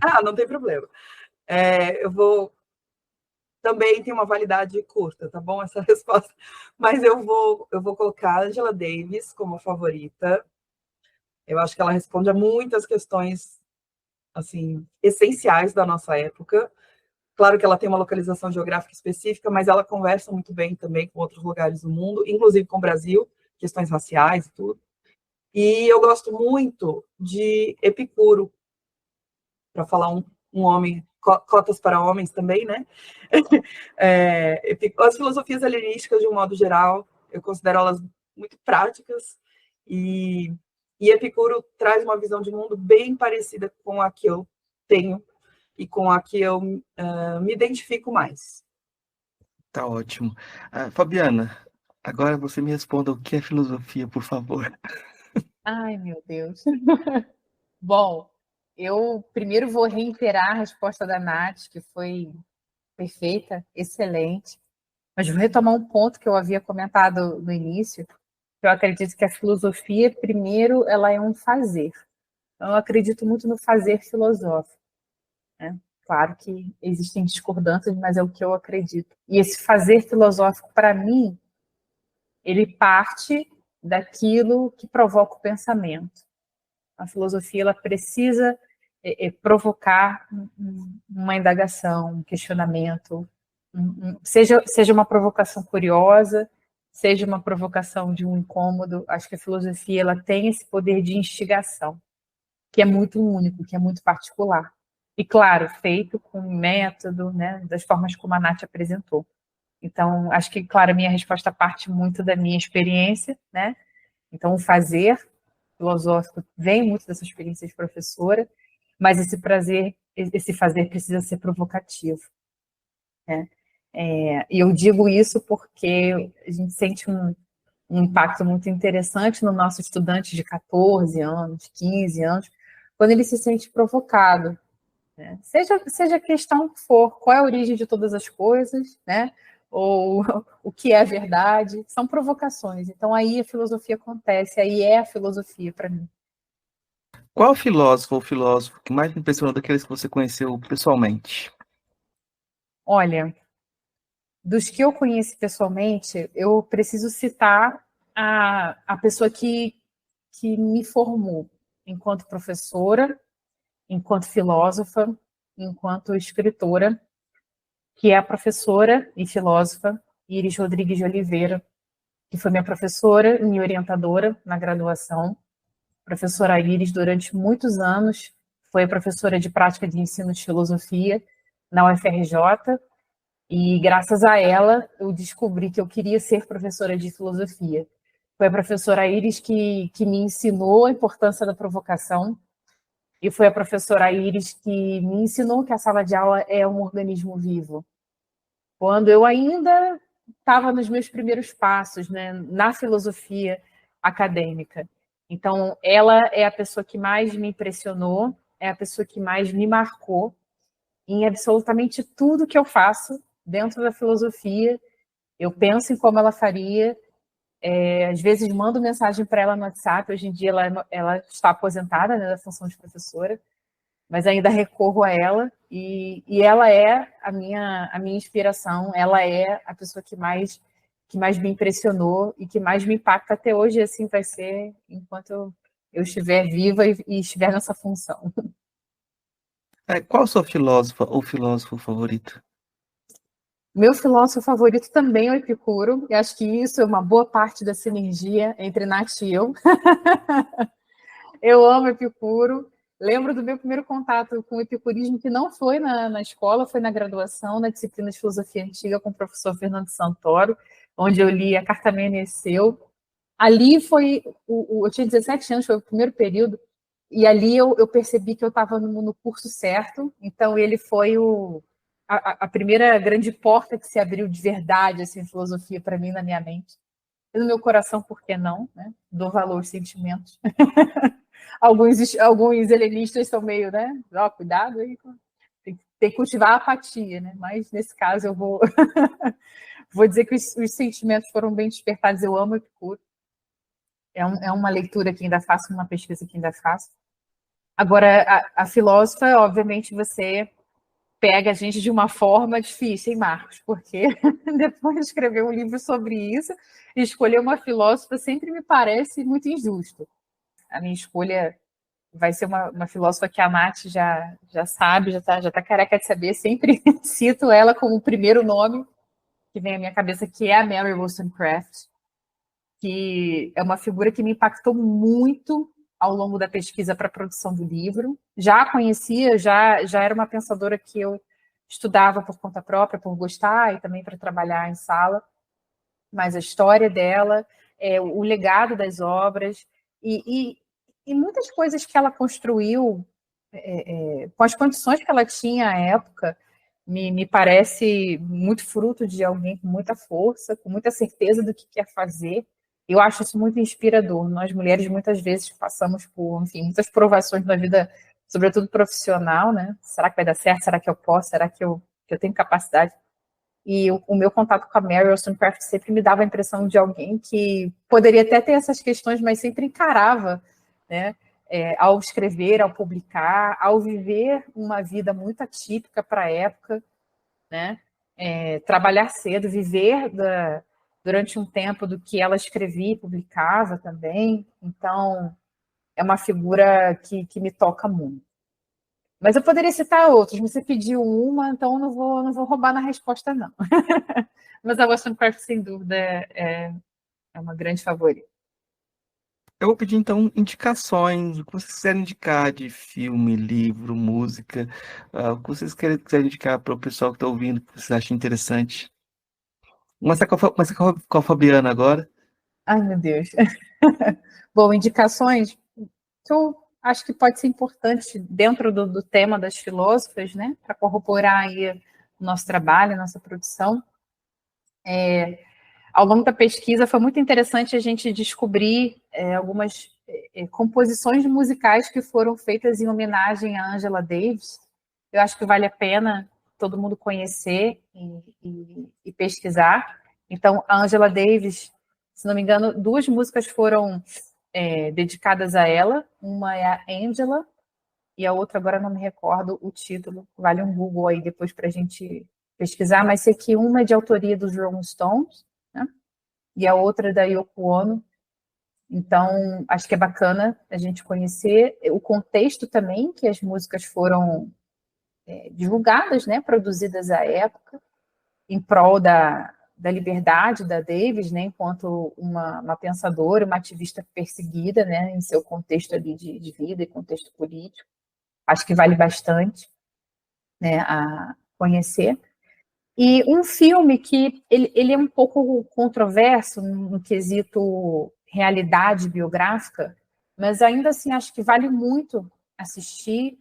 Ah, não tem problema. Eu vou... Também tem uma validade curta, tá bom? Essa resposta. Mas eu vou colocar a Angela Davis como favorita. Eu acho que ela responde a muitas questões, assim, essenciais da nossa época. Claro que ela tem uma localização geográfica específica, mas ela conversa muito bem também com outros lugares do mundo, inclusive com o Brasil, questões raciais e tudo. E eu gosto muito de Epicuro, para falar um homem, cotas para homens também, né? As filosofias helenísticas, de um modo geral, eu considero elas muito práticas, e Epicuro traz uma visão de mundo bem parecida com a que eu tenho e com a que eu me identifico mais. Tá ótimo. Fabiana, agora você me responda o que é filosofia, por favor. Ai, meu Deus. Bom, eu primeiro vou reiterar a resposta da Nath, que foi perfeita, excelente, mas vou retomar um ponto que eu havia comentado no início. Eu acredito que a filosofia, primeiro, ela é um fazer. Então, eu acredito muito no fazer filosófico, né? Claro que existem discordâncias, mas é o que eu acredito. E esse fazer filosófico, para mim, ele parte daquilo que provoca o pensamento. A filosofia, ela precisa provocar uma indagação, um questionamento, seja uma provocação curiosa, seja uma provocação de um incômodo. Acho que a filosofia, ela tem esse poder de instigação, que é muito único, que é muito particular. E, claro, feito com método, né, das formas como a Nath apresentou. Então, acho que, claro, a minha resposta parte muito da minha experiência, né? Então, o fazer filosófico vem muito dessa experiência de professora, mas esse fazer precisa ser provocativo, né? E eu digo isso porque a gente sente um impacto muito interessante no nosso estudante de 14 anos, 15 anos, quando ele se sente provocado, né? Seja a questão que for, qual é a origem de todas as coisas, né? Ou o que é a verdade, são provocações. Então, aí a filosofia acontece, aí é a filosofia para mim. Qual filósofo ou filósofo que mais me impressionou daqueles que você conheceu pessoalmente? Olha, dos que eu conheci pessoalmente, eu preciso citar a pessoa que me formou enquanto professora, enquanto filósofa, enquanto escritora, que é a professora e filósofa Iris Rodrigues de Oliveira, que foi minha professora e minha orientadora na graduação. A professora Iris, durante muitos anos, foi professora de prática de ensino de filosofia na UFRJ, e graças a ela eu descobri que eu queria ser professora de filosofia. Foi a professora Iris que me ensinou a importância da provocação, e foi a professora Iris que me ensinou que a sala de aula é um organismo vivo. Quando eu ainda estava nos meus primeiros passos, né, na filosofia acadêmica. Então, ela é a pessoa que mais me impressionou, é a pessoa que mais me marcou em absolutamente tudo que eu faço dentro da filosofia. Eu penso em como ela faria, às vezes mando mensagem para ela no WhatsApp. Hoje em dia ela está aposentada, né, da função de professora, mas ainda recorro a ela, e ela é a minha inspiração, ela é a pessoa que mais me impressionou e que mais me impacta até hoje, e assim vai ser enquanto eu estiver viva e estiver nessa função. Qual a sua filósofa ou filósofo favorito? Meu filósofo favorito também é o Epicuro, e acho que isso é uma boa parte da sinergia entre Nath e eu. Eu amo Epicuro. Lembro do meu primeiro contato com o epicurismo, que não foi na escola, foi na graduação, na disciplina de filosofia antiga com o professor Fernando Santoro, onde eu li A Carta Amanheceu. Ali foi, eu tinha 17 anos, foi o primeiro período, e ali eu percebi que eu estava no curso certo, então ele foi a primeira grande porta que se abriu de verdade, assim, filosofia para mim, na minha mente. E no meu coração, por que não? Né? Dou valor aos sentimentos. Alguns helenistas são meio, né? Oh, cuidado aí, tem que cultivar a apatia, né? Mas nesse caso eu vou, vou dizer que os sentimentos foram bem despertados. Eu amo Epicuro. É uma leitura que ainda faço, uma pesquisa que ainda faço. Agora, a filósofa, obviamente, você pega a gente de uma forma difícil, hein, Marcos? Porque depois de escrever um livro sobre isso, escolher uma filósofa sempre me parece muito injusto. A minha escolha vai ser uma filósofa que a Nath já sabe, já tá careca de saber, sempre cito ela como o primeiro nome que vem à minha cabeça, que é a Mary Wollstonecraft, que é uma figura que me impactou muito ao longo da pesquisa para a produção do livro. Já a conhecia, já era uma pensadora que eu estudava por conta própria, por gostar, e também para trabalhar em sala, mas a história dela, o legado das obras, e muitas coisas que ela construiu, com as condições que ela tinha à época, me parece muito fruto de alguém com muita força, com muita certeza do que quer fazer. Eu acho isso muito inspirador. Nós, mulheres, muitas vezes passamos por, enfim, muitas provações na vida, sobretudo profissional, né? Será que vai dar certo? Será que eu posso? Será que eu tenho capacidade? E o meu contato com a Mary Wollstonecraft sempre me dava a impressão de alguém que poderia até ter essas questões, mas sempre encarava, né? Ao escrever, ao publicar, ao viver uma vida muito atípica para a época, né? Trabalhar cedo, viver durante um tempo do que ela escrevia e publicava também. Então, é uma figura que me toca muito. Mas eu poderia citar outros. Você pediu uma, então não vou roubar na resposta, não. Mas a Wollstonecraft, sem dúvida, é uma grande favorita. Eu vou pedir, então, indicações, o que vocês quiserem indicar de filme, livro, música, o que vocês quiserem indicar para o pessoal que está ouvindo, que vocês acham interessante. Começa com a Fabiana agora. Ai, meu Deus. Bom, indicações que eu acho que pode ser importante dentro do tema das filósofas, né, para corroborar aí o nosso trabalho, a nossa produção. Ao longo da pesquisa foi muito interessante a gente descobrir algumas composições musicais que foram feitas em homenagem a Angela Davis. Eu acho que vale a pena todo mundo conhecer e pesquisar. Então, a Angela Davis, se não me engano, 2 músicas foram dedicadas a ela. Uma é a Angela e a outra, agora não me recordo o título. Vale um Google aí depois para a gente pesquisar, mas sei que uma é de autoria dos Rolling Stones, né? E a outra é da Yoko Ono. Então, acho que é bacana a gente conhecer o contexto também que as músicas foram divulgadas, né, produzidas à época, em prol da liberdade da Davis, né, enquanto uma pensadora, uma ativista perseguida, né, em seu contexto ali de vida e contexto político. Acho que vale bastante, né, a conhecer. E um filme que ele é um pouco controverso no quesito realidade biográfica, mas ainda assim acho que vale muito assistir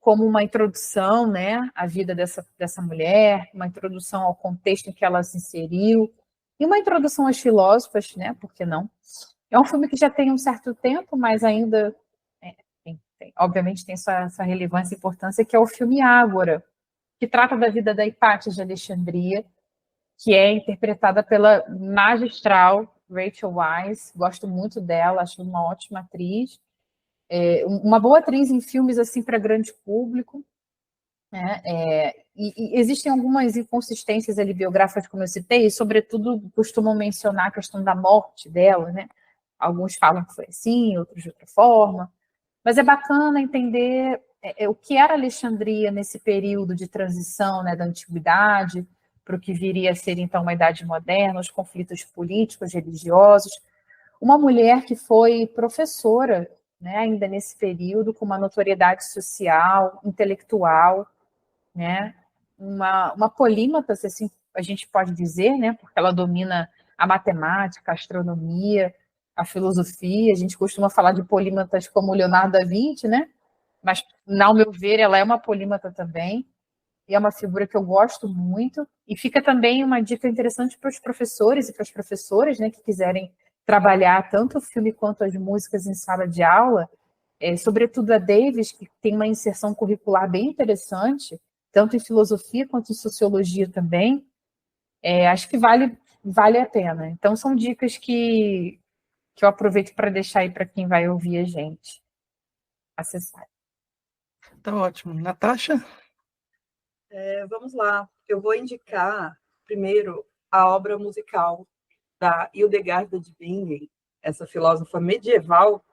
como uma introdução, né, à vida dessa mulher, uma introdução ao contexto em que ela se inseriu, e uma introdução às filósofas, né, por que não? É um filme que já tem um certo tempo, mas ainda, obviamente, tem sua relevância e importância, que é o filme Ágora, que trata da vida da Hipátia de Alexandria, que é interpretada pela magistral Rachel Weisz. Gosto muito dela, acho uma ótima atriz. Uma boa atriz em filmes assim para grande público. Né? E existem algumas inconsistências ali biográficas, como eu citei, e sobretudo costumam mencionar a questão da morte dela. Né? Alguns falam que foi assim, outros de outra forma. Mas é bacana entender o que era Alexandria nesse período de transição, né, da antiguidade para o que viria a ser, então, uma idade moderna, os conflitos políticos, religiosos. Uma mulher que foi professora, né, ainda nesse período, com uma notoriedade social, intelectual, né, uma polímata, se assim a gente pode dizer, né, porque ela domina a matemática, a astronomia, a filosofia. A gente costuma falar de polímatas como Leonardo da Vinci, né, mas, ao meu ver, ela é uma polímata também, e é uma figura que eu gosto muito. E fica também uma dica interessante para os professores e para as professoras, né, que quiserem trabalhar tanto o filme quanto as músicas em sala de aula, sobretudo a Davis, que tem uma inserção curricular bem interessante, tanto em filosofia quanto em sociologia também. Acho que vale a pena. Então, são dicas que eu aproveito para deixar aí para quem vai ouvir a gente acessar. Tá ótimo. Natasha? Vamos lá. Eu vou indicar, primeiro, a obra musical da Hildegard de Bingen, essa filósofa medieval,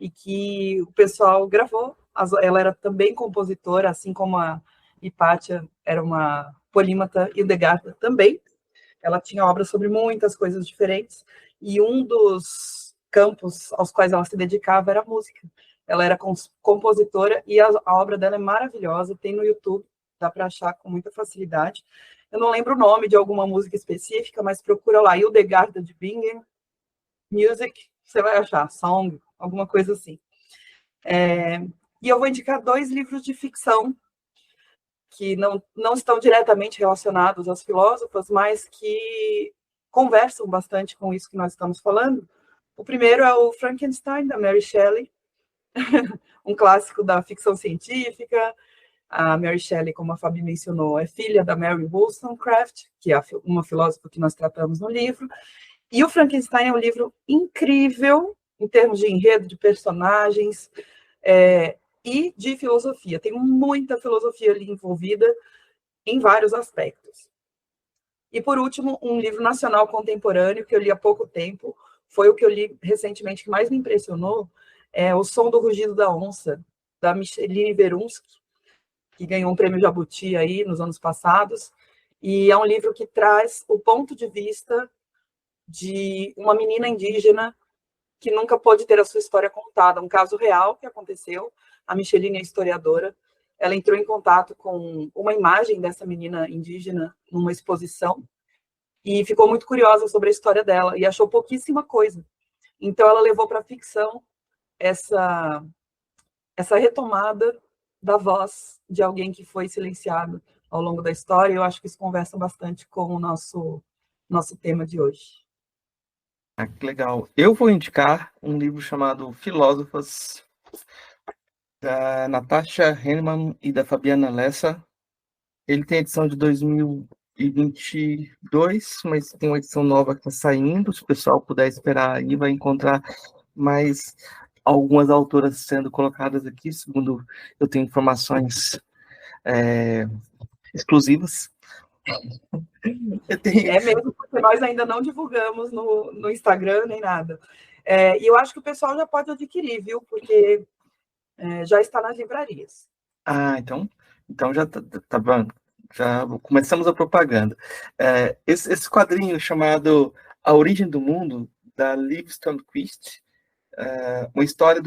e que o pessoal gravou. Ela era também compositora, assim como a Hipátia era uma polímata, Hildegard também. Ela tinha obras sobre muitas coisas diferentes, e um dos campos aos quais ela se dedicava era a música. Ela era compositora, e a obra dela é maravilhosa, tem no YouTube, dá para achar com muita facilidade. Eu não lembro o nome de alguma música específica, mas procura lá, Hildegard de Bingen, Music, você vai achar, Song, alguma coisa assim. E eu vou indicar 2 livros de ficção que não estão diretamente relacionados às filósofas, mas que conversam bastante com isso que nós estamos falando. O primeiro é o Frankenstein, da Mary Shelley, um clássico da ficção científica. A Mary Shelley, como a Fabi mencionou, é filha da Mary Wollstonecraft, que é uma filósofa que nós tratamos no livro. E o Frankenstein é um livro incrível, em termos de enredo, de personagens, e de filosofia. Tem muita filosofia ali envolvida em vários aspectos. E, por último, um livro nacional contemporâneo que eu li há pouco tempo, foi o que eu li recentemente, que mais me impressionou, é O Som do Rugido da Onça, da Micheline Verunsky, que ganhou um prêmio Jabuti aí nos anos passados, e é um livro que traz o ponto de vista de uma menina indígena que nunca pôde ter a sua história contada, um caso real que aconteceu. A Micheline é historiadora, ela entrou em contato com uma imagem dessa menina indígena numa exposição e ficou muito curiosa sobre a história dela e achou pouquíssima coisa. Então ela levou para a ficção essa retomada da voz de alguém que foi silenciado ao longo da história. Eu acho que isso conversa bastante com o nosso tema de hoje. Que legal. Eu vou indicar um livro chamado Filósofas, da Natasha Henneman e da Fabiana Lessa. Ele tem edição de 2022, mas tem uma edição nova que está saindo. Se o pessoal puder esperar aí, vai encontrar mais algumas autoras sendo colocadas aqui, segundo eu tenho informações exclusivas. Mesmo porque nós ainda não divulgamos no Instagram nem nada. E eu acho que o pessoal já pode adquirir, viu? Porque já está nas livrarias. Então já tá bom. Já começamos a propaganda. Esse quadrinho chamado A Origem do Mundo, da Liv Strömquist, uma história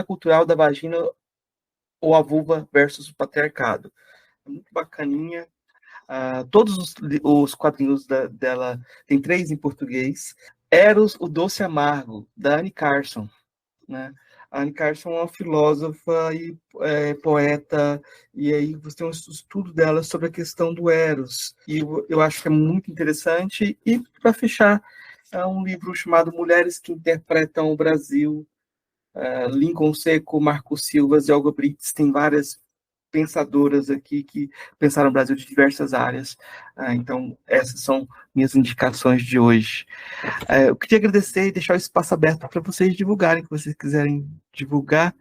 cultural da vagina ou a vulva versus o patriarcado. É muito bacaninha. Todos os quadrinhos dela tem 3 em português. Eros, o Doce Amargo, da Anne Carson, né? A Anne Carson é uma filósofa e poeta, e aí você tem um estudo dela sobre a questão do Eros, e eu acho que é muito interessante. E, para fechar, é um livro chamado Mulheres que Interpretam o Brasil, Lincoln Seco, Marco Silva e Olga Brites. Tem várias pensadoras aqui que pensaram o Brasil de diversas áreas. Então, essas são minhas indicações de hoje. Eu queria agradecer e deixar o espaço aberto para vocês divulgarem, que vocês quiserem divulgar,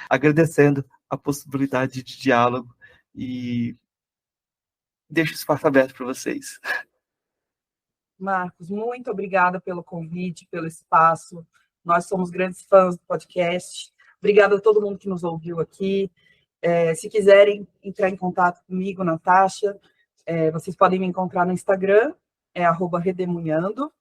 agradecendo a possibilidade de diálogo, e deixo o espaço aberto para vocês. Marcos, muito obrigada pelo convite, pelo espaço. Nós somos grandes fãs do podcast. Obrigada a todo mundo que nos ouviu aqui. Se quiserem entrar em contato comigo, Natasha, vocês podem me encontrar no Instagram, @redemunhando.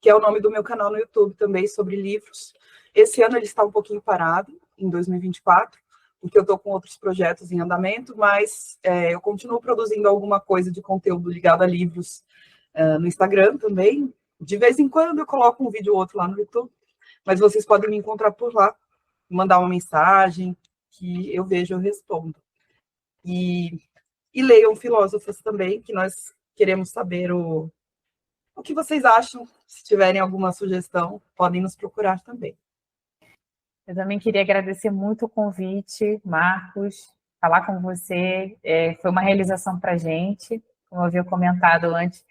que é o nome do meu canal no YouTube também, sobre livros. Esse ano ele está um pouquinho parado, em 2024, porque eu estou com outros projetos em andamento, mas eu continuo produzindo alguma coisa de conteúdo ligado a livros no Instagram também. De vez em quando eu coloco um vídeo ou outro lá no YouTube, mas vocês podem me encontrar por lá, mandar uma mensagem, que eu vejo, eu respondo. E leiam Filósofos também, que nós queremos saber o que vocês acham. Se tiverem alguma sugestão, podem nos procurar também. Eu também queria agradecer muito o convite, Marcos. Falar com você foi uma realização para a gente. Como eu havia comentado antes,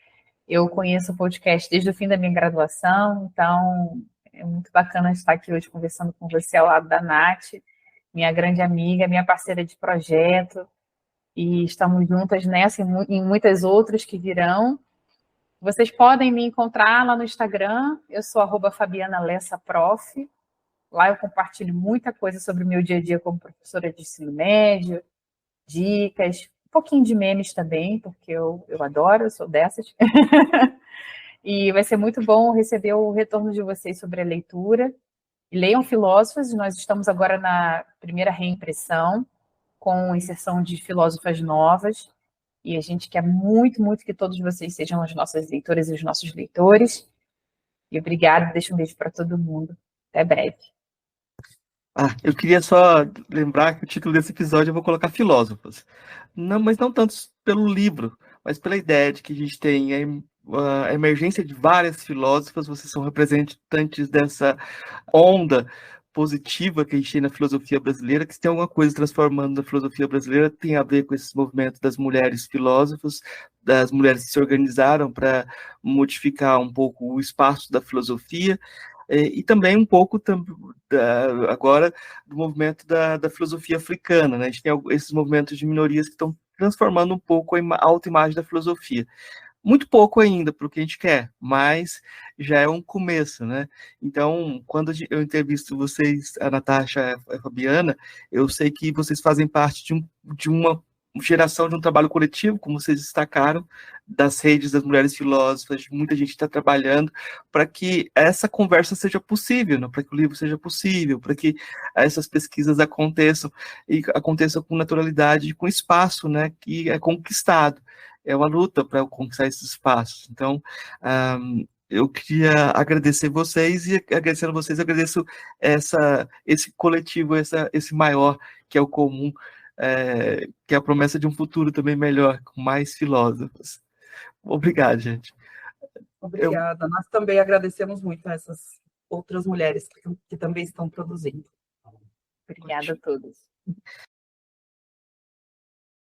eu conheço o podcast desde o fim da minha graduação, então é muito bacana estar aqui hoje conversando com você ao lado da Nath, minha grande amiga, minha parceira de projeto, e estamos juntas nessa e em muitas outras que virão. Vocês podem me encontrar lá no Instagram, eu sou @FabianaLessaProf. Lá eu compartilho muita coisa sobre o meu dia a dia como professora de ensino médio, dicas, um pouquinho de memes também, porque eu adoro, eu sou dessas. E vai ser muito bom receber o retorno de vocês sobre a leitura. E leiam Filósofos, nós estamos agora na primeira reimpressão, com inserção de filósofas novas, e a gente quer muito, muito que todos vocês sejam as nossas leitoras e os nossos leitores. E obrigada, deixo um beijo para todo mundo. Até breve. Eu queria só lembrar que o título desse episódio eu vou colocar Filósofos. Não, mas não tanto pelo livro, mas pela ideia de que a gente tem a emergência de várias filósofas, vocês são representantes dessa onda positiva que a gente tem na filosofia brasileira, que se tem alguma coisa transformando na filosofia brasileira, tem a ver com esses movimentos das mulheres filósofas, das mulheres que se organizaram para modificar um pouco o espaço da filosofia, e também um pouco agora do movimento da filosofia africana, né? A gente tem esses movimentos de minorias que estão transformando um pouco a autoimagem da filosofia. Muito pouco ainda para o que a gente quer, mas já é um começo, né? Então, quando eu entrevisto vocês, a Natasha e a Fabiana, eu sei que vocês fazem parte de uma geração de um trabalho coletivo, como vocês destacaram, das redes das mulheres filósofas, muita gente está trabalhando para que essa conversa seja possível, né? Para que o livro seja possível, para que essas pesquisas aconteçam, e aconteçam com naturalidade e com espaço, né, que é conquistado. É uma luta para conquistar esses espaços. Então, eu queria agradecer vocês, e agradecendo vocês, agradeço esse coletivo, esse maior, que é o comum, que é a promessa de um futuro também melhor, com mais filósofos. Obrigado, gente. Obrigada. Nós também agradecemos muito a essas outras mulheres que também estão produzindo. Obrigada a todos.